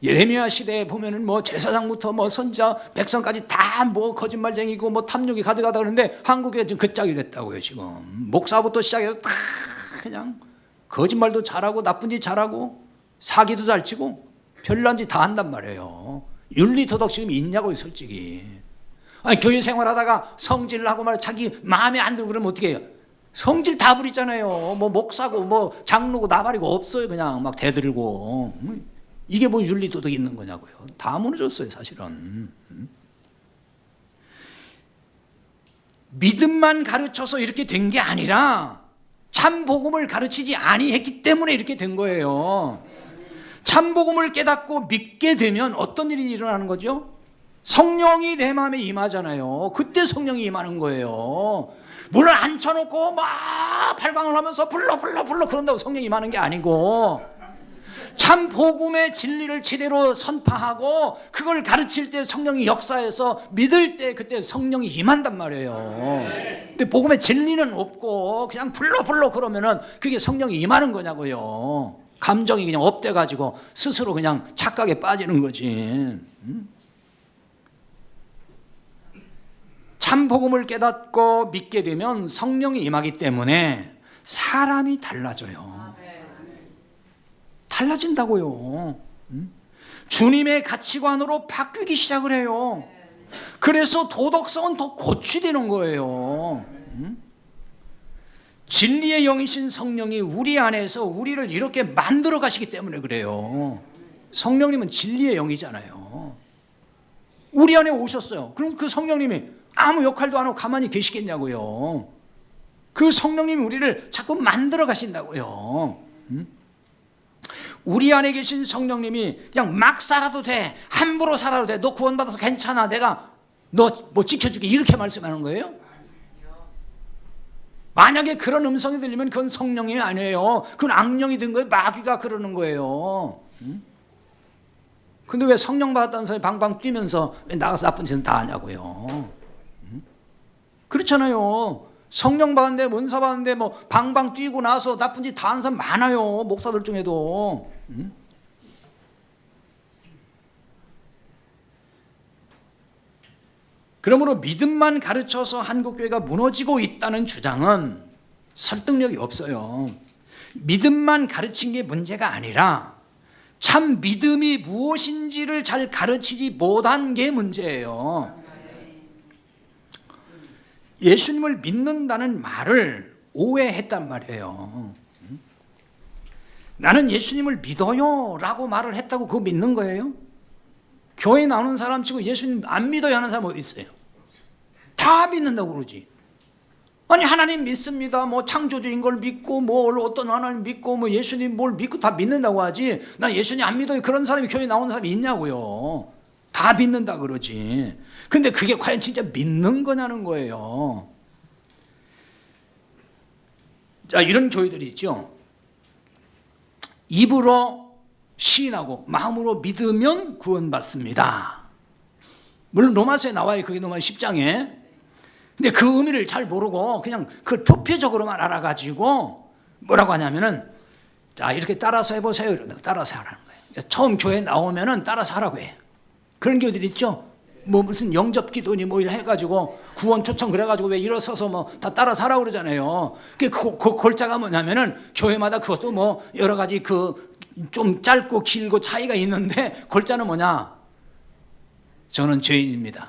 예레미야 시대에 보면은 뭐 제사장부터 뭐 선자, 백성까지 다 뭐 거짓말쟁이고 뭐 탐욕이 가득하다 그러는데 한국에 지금 그 짝이 됐다고요. 지금 목사부터 시작해서 다 그냥 거짓말도 잘하고 나쁜 짓 잘하고 사기도 잘 치고 별난 짓 다 한단 말이에요. 윤리 도덕 지금 있냐고요, 솔직히. 아니 교회 생활하다가 성질을 하고 말 자기 마음에 안 들고 그러면 어떻게 해요? 성질 다 부리잖아요. 뭐 목사고 뭐 장로고 나발이고 없어요. 그냥 막 대들고. 이게 뭐 윤리도덕이 있는 거냐고요. 다 무너졌어요, 사실은. 믿음만 가르쳐서 이렇게 된 게 아니라 참 복음을 가르치지 아니했기 때문에 이렇게 된 거예요. 참 복음을 깨닫고 믿게 되면 어떤 일이 일어나는 거죠? 성령이 내 마음에 임하잖아요. 그때 성령이 임하는 거예요. 물을 앉혀놓고 막 발광을 하면서 불러 그런다고 성령이 임하는 게 아니고, 참 복음의 진리를 제대로 선파하고 그걸 가르칠 때 성령이 역사해서 믿을 때 그때 성령이 임한단 말이에요. 근데 복음의 진리는 없고 그냥 불러 그러면은 그게 성령이 임하는 거냐고요. 감정이 그냥 업돼가지고 스스로 그냥 착각에 빠지는 거지. 참 복음을 깨닫고 믿게 되면 성령이 임하기 때문에 사람이 달라져요. 달라진다고요. 주님의 가치관으로 바뀌기 시작을 해요. 그래서 도덕성은 더 고취되는 거예요. 진리의 영이신 성령이 우리 안에서 우리를 이렇게 만들어 가시기 때문에 그래요. 성령님은 진리의 영이잖아요. 우리 안에 오셨어요. 그럼 그 성령님이 아무 역할도 안 하고 가만히 계시겠냐고요. 그 성령님이 우리를 자꾸 만들어 가신다고요. 우리 안에 계신 성령님이 그냥 막 살아도 돼, 함부로 살아도 돼, 너 구원받아서 괜찮아, 내가 너 뭐 지켜줄게, 이렇게 말씀하는 거예요? 만약에 그런 음성이 들리면 그건 성령이 아니에요. 그건 악령이 든 거예요. 마귀가 그러는 거예요. 근데 왜 성령 받았다는 사람이 방방 뛰면서 왜 나가서 나쁜 짓은 다 하냐고요. 그렇잖아요. 성령 받았는데, 원사 받았는데 뭐 방방 뛰고 나서 나쁜 짓 다 하는 사람 많아요. 목사들 중에도. 그러므로 믿음만 가르쳐서 한국교회가 무너지고 있다는 주장은 설득력이 없어요. 믿음만 가르친 게 문제가 아니라 참 믿음이 무엇인지를 잘 가르치지 못한 게 문제예요. 예수님을 믿는다는 말을 오해했단 말이에요. 나는 예수님을 믿어요 라고 말을 했다고 그거 믿는 거예요? 교회 나오는 사람 치고 예수님 안 믿어요 하는 사람 어디 있어요? 다 믿는다고 그러지. 아니 하나님 믿습니다, 뭐 창조주인 걸 믿고 뭘 어떤 하나님 믿고 뭐 예수님 뭘 믿고 다 믿는다고 하지, 나 예수님 안 믿어요 그런 사람이 교회 나오는 사람이 있냐고요. 다 믿는다 그러지. 근데 그게 과연 진짜 믿는 거냐는 거예요. 자, 이런 교회들이 있죠. 입으로 시인하고 마음으로 믿으면 구원받습니다. 물론 로마서에 나와요. 그게 로마 10장에. 근데 그 의미를 잘 모르고 그냥 그걸 표피적으로만 알아가지고 뭐라고 하냐면은, 자, 이렇게 따라서 해보세요. 이러는 따라서 하라는 거예요. 처음 교회 나오면은 따라서 하라고 해요. 그런 교회들 있죠. 뭐 무슨 영접 기도니 뭐 이래 해가지고 구원 초청 그래가지고 왜 일어서서 뭐 다 따라서 하라고 그러잖아요. 그 골자가 뭐냐면은 교회마다 그것도 뭐 여러 가지 그 좀 짧고 길고 차이가 있는데 골자는 뭐냐? 저는 죄인입니다.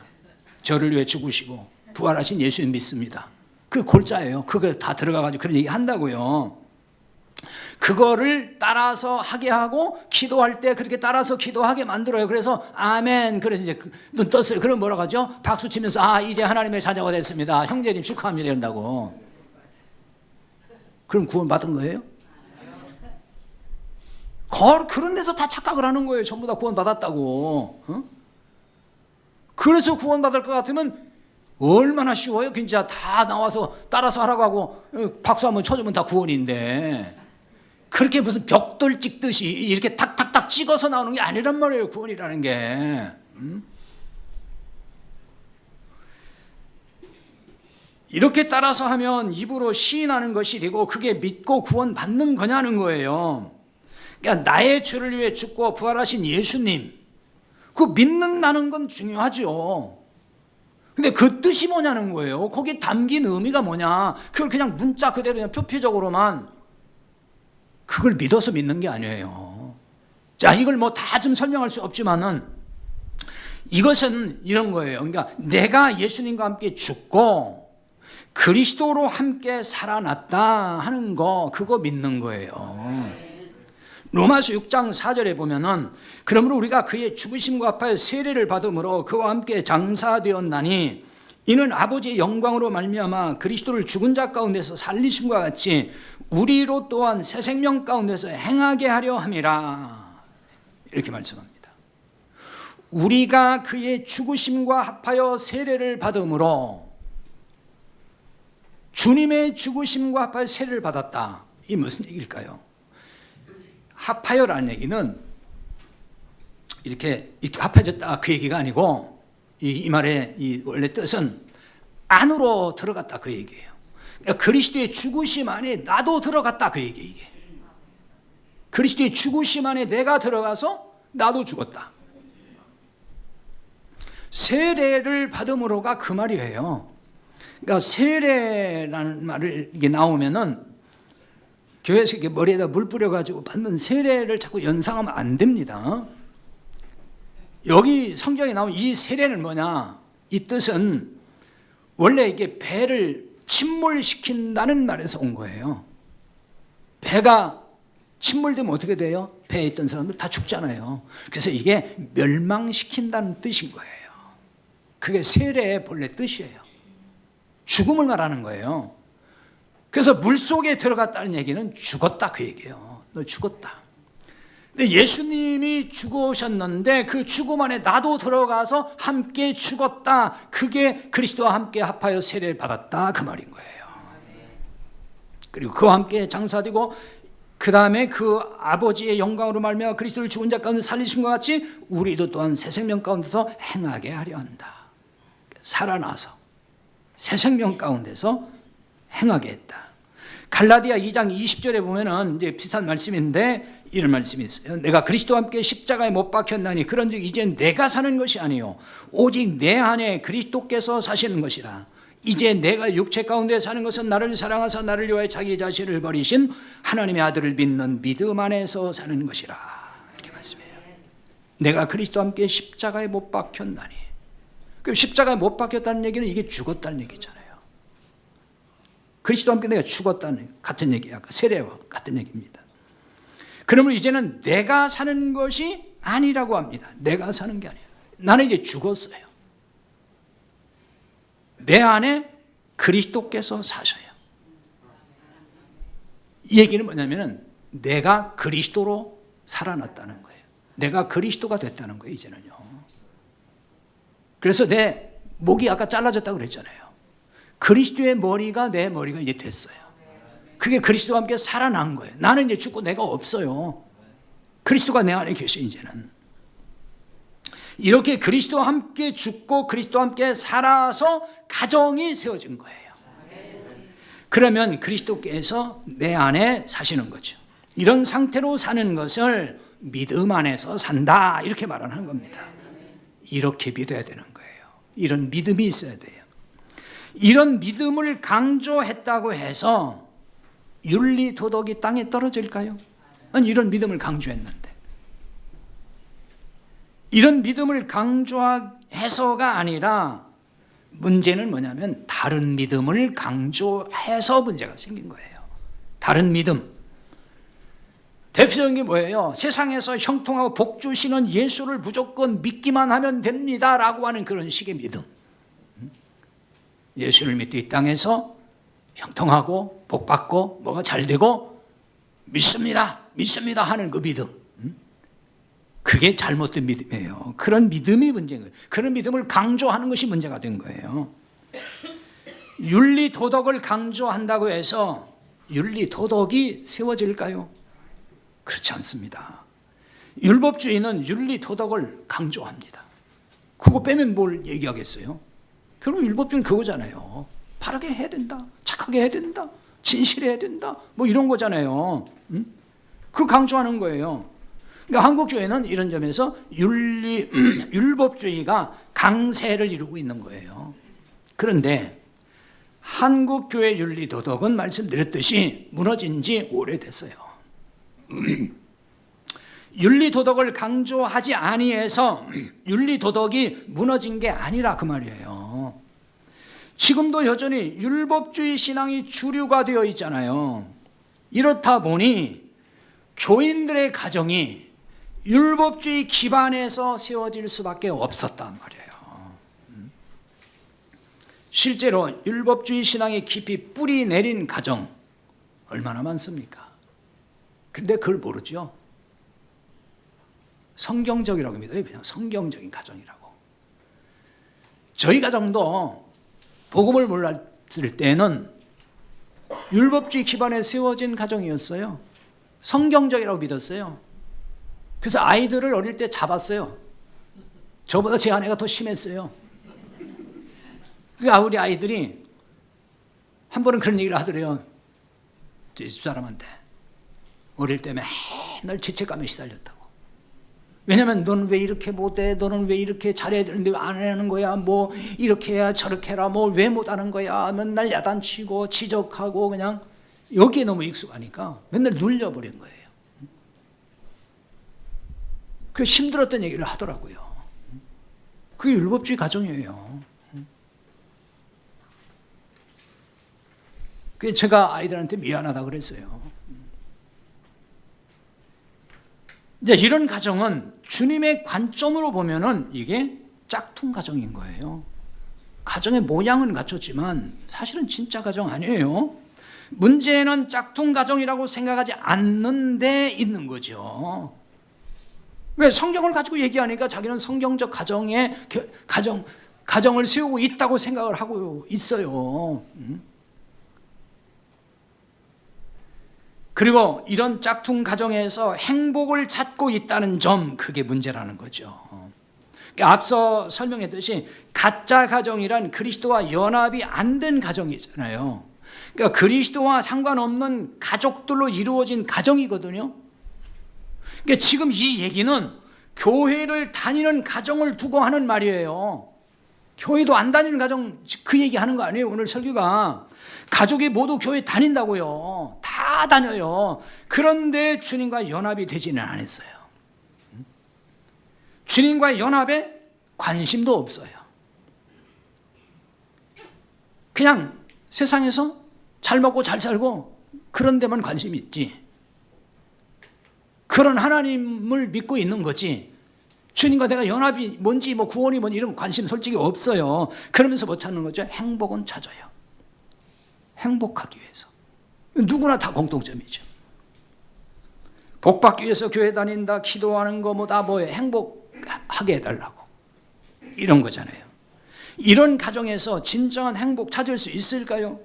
저를 위해 죽으시고 부활하신 예수님 믿습니다. 그 골자예요. 그거 다 들어가가지고 그런 얘기 한다고요. 그거를 따라서 하게 하고 기도할 때 그렇게 따라서 기도하게 만들어요. 그래서 아멘. 그래서 이제 눈 떴어요. 그럼 뭐라고 하죠? 박수 치면서 아, 이제 하나님의 자녀가 됐습니다. 형제님 축하합니다. 이런다고. 그럼 구원 받은 거예요? 그런 데서 다 착각을 하는 거예요. 전부 다 구원 받았다고. 어? 그래서 구원 받을 것 같으면 얼마나 쉬워요. 진짜 다 나와서 따라서 하라고 하고 박수 한번 쳐주면 다 구원인데, 그렇게 무슨 벽돌 찍듯이 이렇게 탁탁탁 찍어서 나오는 게 아니란 말이에요. 구원이라는 게. 이렇게 따라서 하면 입으로 시인하는 것이 되고 그게 믿고 구원 받는 거냐는 거예요. 그러니까 나의 죄를 위해 죽고 부활하신 예수님, 그 믿는다는 건 중요하죠. 근데 그 뜻이 뭐냐는 거예요. 거기에 담긴 의미가 뭐냐. 그걸 그냥 문자 그대로 그냥 표피적으로만 그걸 믿어서 믿는 게 아니에요. 자, 이걸 뭐 다 좀 설명할 수 없지만은 이것은 이런 거예요. 그러니까 내가 예수님과 함께 죽고 그리스도로 함께 살아났다 하는 거, 그거 믿는 거예요. 로마서 6장 4절에 보면은 그러므로 우리가 그의 죽으심과 합하여 세례를 받음으로 그와 함께 장사되었나니 이는 아버지의 영광으로 말미암아 그리스도를 죽은 자 가운데서 살리심과 같이 우리로 또한 새 생명 가운데서 행하게 하려 함이라. 이렇게 말씀합니다. 우리가 그의 죽으심과 합하여 세례를 받음으로 주님의 죽으심과 합하여 세례를 받았다. 이 무슨 얘기일까요? 합하여라는 얘기는 이렇게 합해졌다 그 얘기가 아니고 이 말의 이 원래 뜻은 안으로 들어갔다 그 얘기예요. 그러니까 그리스도의 죽으심 안에 나도 들어갔다 그 얘기예요. 이게. 그리스도의 죽으심 안에 내가 들어가서 나도 죽었다. 세례를 받음으로가 그 말이에요. 그러니까 세례라는 말을 이게 나오면은 교회에서 이렇게 머리에다 물 뿌려가지고 받는 세례를 자꾸 연상하면 안 됩니다. 여기 성경에 나온 이 세례는 뭐냐? 이 뜻은 원래 이게 배를 침몰시킨다는 말에서 온 거예요. 배가 침몰되면 어떻게 돼요? 배에 있던 사람들 다 죽잖아요. 그래서 이게 멸망시킨다는 뜻인 거예요. 그게 세례의 본래 뜻이에요. 죽음을 말하는 거예요. 그래서 물속에 들어갔다는 얘기는 죽었다 그 얘기예요. 너 죽었다. 근데 예수님이 죽으셨는데 그 죽음 안에 나도 들어가서 함께 죽었다. 그게 그리스도와 함께 합하여 세례를 받았다 그 말인 거예요. 그리고 그와 함께 장사되고 그 다음에 그 아버지의 영광으로 말미암아 그리스도를 죽은 자 가운데 살리신 것 같이 우리도 또한 새 생명 가운데서 행하게 하려 한다. 살아나서 새 생명 가운데서 행하게 했다. 갈라디아 2장 20절에 보면은 이제 비슷한 말씀인데 이런 말씀이 있어요. 내가 그리스도와 함께 십자가에 못 박혔나니 그런즉 이제 내가 사는 것이 아니요 오직 내 안에 그리스도께서 사시는 것이라. 이제 내가 육체 가운데 사는 것은 나를 사랑하사 나를 위하여 자기 자신을 버리신 하나님의 아들을 믿는 믿음 안에서 사는 것이라. 이렇게 말씀해요. 내가 그리스도와 함께 십자가에 못 박혔나니. 그 십자가에 못 박혔다는 얘기는 이게 죽었다는 얘기잖아요. 그리스도와 함께 내가 죽었다는 같은 얘기야. 세례와 같은 얘기입니다. 그러면 이제는 내가 사는 것이 아니라고 합니다. 내가 사는 게 아니라 나는 이제 죽었어요. 내 안에 그리스도께서 사셔요. 이 얘기는 뭐냐면은 내가 그리스도로 살아났다는 거예요. 내가 그리스도가 됐다는 거예요. 이제는요. 그래서 내 목이 아까 잘라졌다고 그랬잖아요. 그리스도의 머리가 내 머리가 이제 됐어요. 그게 그리스도와 함께 살아난 거예요. 나는 이제 죽고 내가 없어요. 그리스도가 내 안에 계셔 이제는. 이렇게 그리스도와 함께 죽고 그리스도와 함께 살아서 가정이 세워진 거예요. 그러면 그리스도께서 내 안에 사시는 거죠. 이런 상태로 사는 것을 믿음 안에서 산다 이렇게 말하는 겁니다. 이렇게 믿어야 되는 거예요. 이런 믿음이 있어야 돼요. 이런 믿음을 강조했다고 해서 윤리 도덕이 땅에 떨어질까요? 아니, 이런 믿음을 강조했는데. 이런 믿음을 강조해서가 아니라 문제는 뭐냐면 다른 믿음을 강조해서 문제가 생긴 거예요. 다른 믿음. 대표적인 게 뭐예요? 세상에서 형통하고 복 주시는 예수를 무조건 믿기만 하면 됩니다라고 하는 그런 식의 믿음. 예수를 믿고 이 땅에서 형통하고 복 받고 뭐가 잘 되고 믿습니다 하는 그 믿음. 그게 잘못된 믿음이에요. 그런 믿음이 문제인 거예요. 그런 믿음을 강조하는 것이 문제가 된 거예요. 윤리 도덕을 강조한다고 해서 윤리 도덕이 세워질까요? 그렇지 않습니다. 율법주의는 윤리 도덕을 강조합니다. 그거 빼면 뭘 얘기하겠어요? 결국 율법주의는 그거잖아요. 바르게 해야 된다, 착하게 해야 된다, 진실해야 된다, 뭐 이런 거잖아요. 그거 강조하는 거예요. 그러니까 한국교회는 이런 점에서 율법주의가 강세를 이루고 있는 거예요. 그런데 한국교회 윤리도덕은 말씀드렸듯이 무너진 지 오래됐어요. 윤리도덕을 강조하지 아니해서 윤리도덕이 무너진 게 아니라 그 말이에요. 지금도 여전히 율법주의 신앙이 주류가 되어 있잖아요. 이렇다 보니 교인들의 가정이 율법주의 기반에서 세워질 수밖에 없었단 말이에요. 실제로 율법주의 신앙이 깊이 뿌리 내린 가정 얼마나 많습니까? 근데 그걸 모르죠. 성경적이라고 믿어요. 그냥 성경적인 가정이라고. 저희 가정도 복음을 몰랐을 때는 율법주의 기반에 세워진 가정이었어요. 성경적이라고 믿었어요. 그래서 아이들을 어릴 때 잡았어요. 저보다 제 아내가 더 심했어요. 그러니까 우리 아이들이 한 번은 그런 얘기를 하더래요. 제 집사람한테. 어릴 때 맨날 죄책감에 시달렸다고. 왜냐면 너는 왜 이렇게 못해? 너는 왜 이렇게 잘해야 되는데 왜 안 하는 거야? 뭐 이렇게 해야 저렇게 해라. 뭐 왜 못하는 거야? 맨날 야단치고 지적하고 그냥 여기에 너무 익숙하니까 맨날 눌려버린 거예요. 그 힘들었던 얘기를 하더라고요. 그게 율법주의 가정이에요. 그래서 제가 아이들한테 미안하다 그랬어요. 이제 이런 가정은 주님의 관점으로 보면은 이게 짝퉁 가정인 거예요. 가정의 모양은 갖췄지만 사실은 진짜 가정 아니에요. 문제는 짝퉁 가정이라고 생각하지 않는 데 있는 거죠. 왜? 성경을 가지고 얘기하니까 자기는 성경적 가정을 세우고 있다고 생각을 하고 있어요. 그리고 이런 짝퉁 가정에서 행복을 찾고 있다는 점, 그게 문제라는 거죠. 앞서 설명했듯이 가짜 가정이란 그리스도와 연합이 안 된 가정이잖아요. 그러니까 그리스도와 상관없는 가족들로 이루어진 가정이거든요. 그러니까 지금 이 얘기는 교회를 다니는 가정을 두고 하는 말이에요. 교회도 안 다니는 가정, 그 얘기 하는 거 아니에요. 오늘 설교가 가족이 모두 교회 다닌다고요. 다 다녀요. 그런데 주님과 연합이 되지는 않았어요. 주님과 연합에 관심도 없어요. 그냥 세상에서 잘 먹고 잘 살고 그런 데만 관심이 있지. 그런 하나님을 믿고 있는 거지. 주님과 내가 연합이 뭔지 뭐 구원이 뭔지 이런 관심 솔직히 없어요. 그러면서 뭐 찾는 거죠? 행복은 찾아요. 행복하기 위해서. 누구나 다 공통점이죠. 복받기 위해서 교회 다닌다, 기도하는 거 뭐 다 뭐예요? 행복하게 해달라고. 이런 거잖아요. 이런 가정에서 진정한 행복 찾을 수 있을까요?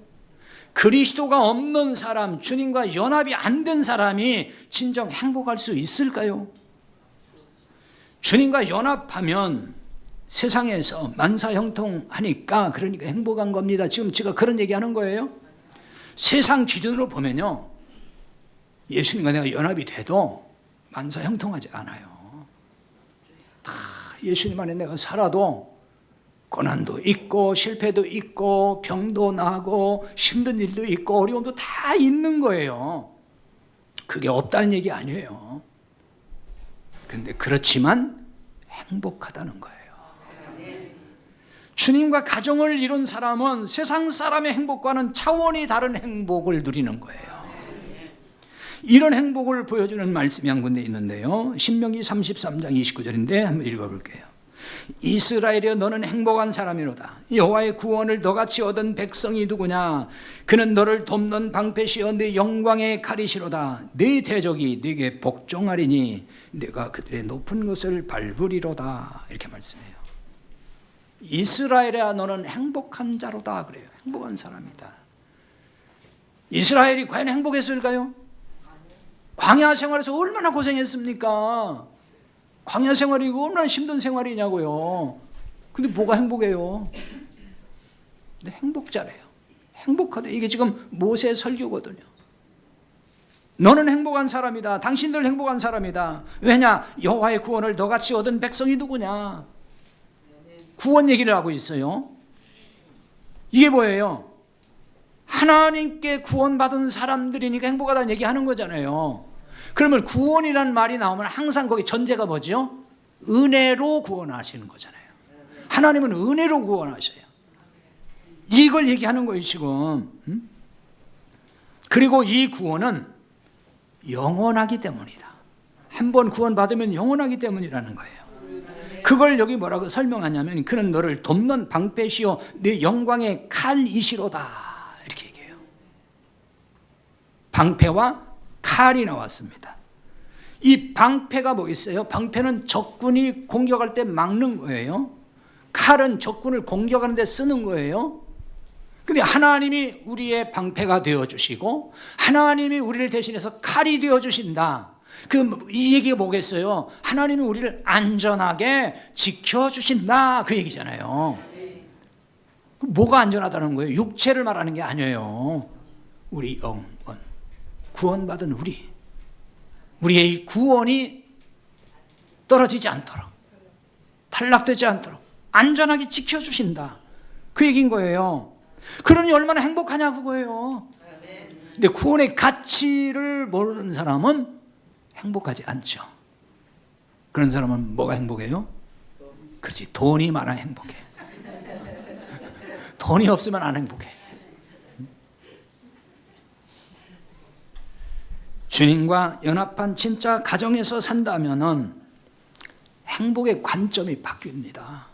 그리스도가 없는 사람, 주님과 연합이 안 된 사람이 진정 행복할 수 있을까요? 주님과 연합하면 세상에서 만사형통하니까 그러니까 행복한 겁니다. 지금 제가 그런 얘기하는 거예요. 세상 기준으로 보면요, 예수님과 내가 연합이 돼도 만사형통하지 않아요. 다 예수님 안에 내가 살아도 고난도 있고 실패도 있고 병도 나고 힘든 일도 있고 어려움도 다 있는 거예요. 그게 없다는 얘기 아니에요. 그런데 그렇지만 행복하다는 거예요. 주님과 가정을 이룬 사람은 세상 사람의 행복과는 차원이 다른 행복을 누리는 거예요. 이런 행복을 보여주는 말씀이 한 군데 있는데요. 신명기 33장 29절인데 한번 읽어볼게요. 이스라엘이여 너는 행복한 사람이로다. 여호와의 구원을 너같이 얻은 백성이 누구냐. 그는 너를 돕는 방패시여 네 영광의 칼이시로다. 네 대적이 네게 복종하리니 네가 그들의 높은 것을 밟으리로다. 이렇게 말씀해요. 이스라엘이야 너는 행복한 자로다 그래요. 행복한 사람이다. 이스라엘이 과연 행복했을까요? 광야 생활에서 얼마나 고생했습니까? 광야 생활이고 얼마나 힘든 생활이냐고요. 근데 뭐가 행복해요? 근데 행복자래요. 행복하다. 이게 지금 모세 설교거든요. 너는 행복한 사람이다. 당신들 행복한 사람이다. 왜냐? 여호와의 구원을 너같이 얻은 백성이 누구냐? 구원 얘기를 하고 있어요. 이게 뭐예요? 하나님께 구원받은 사람들이니까 행복하다는 얘기하는 거잖아요. 그러면 구원이라는 말이 나오면 항상 거기 전제가 뭐죠? 은혜로 구원하시는 거잖아요. 하나님은 은혜로 구원하셔요. 이걸 얘기하는 거예요 지금. 그리고 이 구원은 영원하기 때문이다. 한 번 구원받으면 영원하기 때문이라는 거예요. 그걸 여기 뭐라고 설명하냐면 그는 너를 돕는 방패시요 네 영광의 칼이시로다 이렇게 얘기해요. 방패와 칼이 나왔습니다. 이 방패가 뭐겠어요? 방패는 적군이 공격할 때 막는 거예요. 칼은 적군을 공격하는 데 쓰는 거예요. 근데 하나님이 우리의 방패가 되어주시고 하나님이 우리를 대신해서 칼이 되어주신다. 이 얘기가 뭐겠어요? 하나님이 우리를 안전하게 지켜주신다, 그 얘기잖아요. 뭐가 안전하다는 거예요? 육체를 말하는 게 아니에요. 우리 영혼, 구원받은 우리의 이 구원이 떨어지지 않도록, 탈락되지 않도록 안전하게 지켜주신다, 그 얘기인 거예요. 그러니 얼마나 행복하냐, 그거예요. 근데 구원의 가치를 모르는 사람은 행복하지 않죠. 그런 사람은 뭐가 행복해요? 그렇지, 돈이 많아 행복해. 돈이 없으면 안 행복해. 주님과 연합한 진짜 가정에서 산다면은 행복의 관점이 바뀝니다.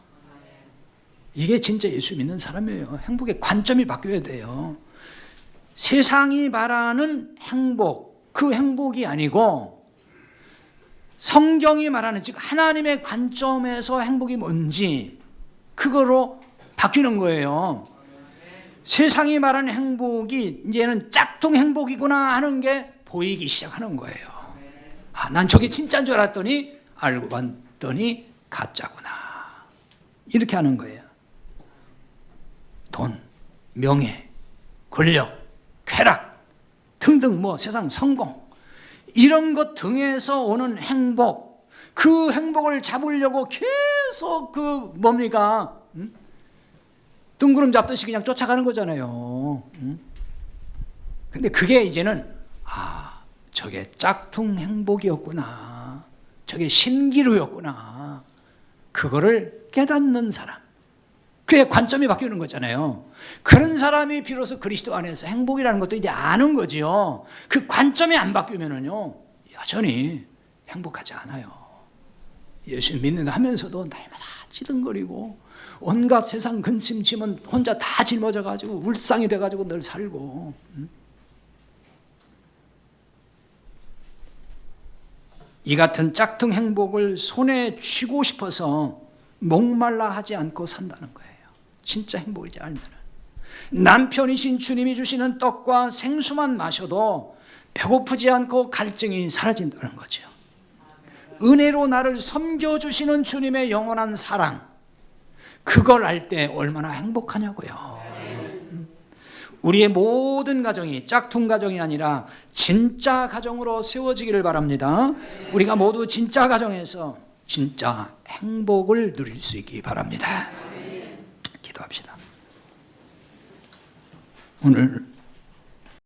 이게 진짜 예수 믿는 사람이에요. 행복의 관점이 바뀌어야 돼요. 세상이 말하는 행복, 그 행복이 아니고 성경이 말하는, 즉 하나님의 관점에서 행복이 뭔지 그거로 바뀌는 거예요. 세상이 말하는 행복이 이제는 짝퉁 행복이구나 하는 게 보이기 시작하는 거예요. 아, 난 저게 진짜인 줄 알았더니 알고 봤더니 가짜구나, 이렇게 하는 거예요. 돈, 명예, 권력, 쾌락 등등, 세상 성공, 이런 것 등에서 오는 행복, 그 행복을 잡으려고 계속 뭡니까? 뜬구름 잡듯이 그냥 쫓아가는 거잖아요. 근데 그게 이제는 저게 짝퉁 행복이었구나, 저게 신기루였구나, 그거를 깨닫는 사람, 그래야 관점이 바뀌는 거잖아요. 그런 사람이 비로소 그리스도 안에서 행복이라는 것도 이제 아는 거지요. 그 관점이 안 바뀌면은요, 여전히 행복하지 않아요. 예수 믿는다 하면서도 날마다 찌든거리고 온갖 세상 근심짐은 혼자 다 짊어져 가지고 울상이 돼 가지고 늘 살고. 이 같은 짝퉁 행복을 손에 쥐고 싶어서 목말라 하지 않고 산다는 거예요. 진짜 행복이지 알면은. 남편이신 주님이 주시는 떡과 생수만 마셔도 배고프지 않고 갈증이 사라진다는 거죠. 은혜로 나를 섬겨주시는 주님의 영원한 사랑, 그걸 알 때 얼마나 행복하냐고요. 우리의 모든 가정이 짝퉁 가정이 아니라 진짜 가정으로 세워지기를 바랍니다. 우리가 모두 진짜 가정에서 진짜 행복을 누릴 수 있기 바랍니다. 기도합시다. 오늘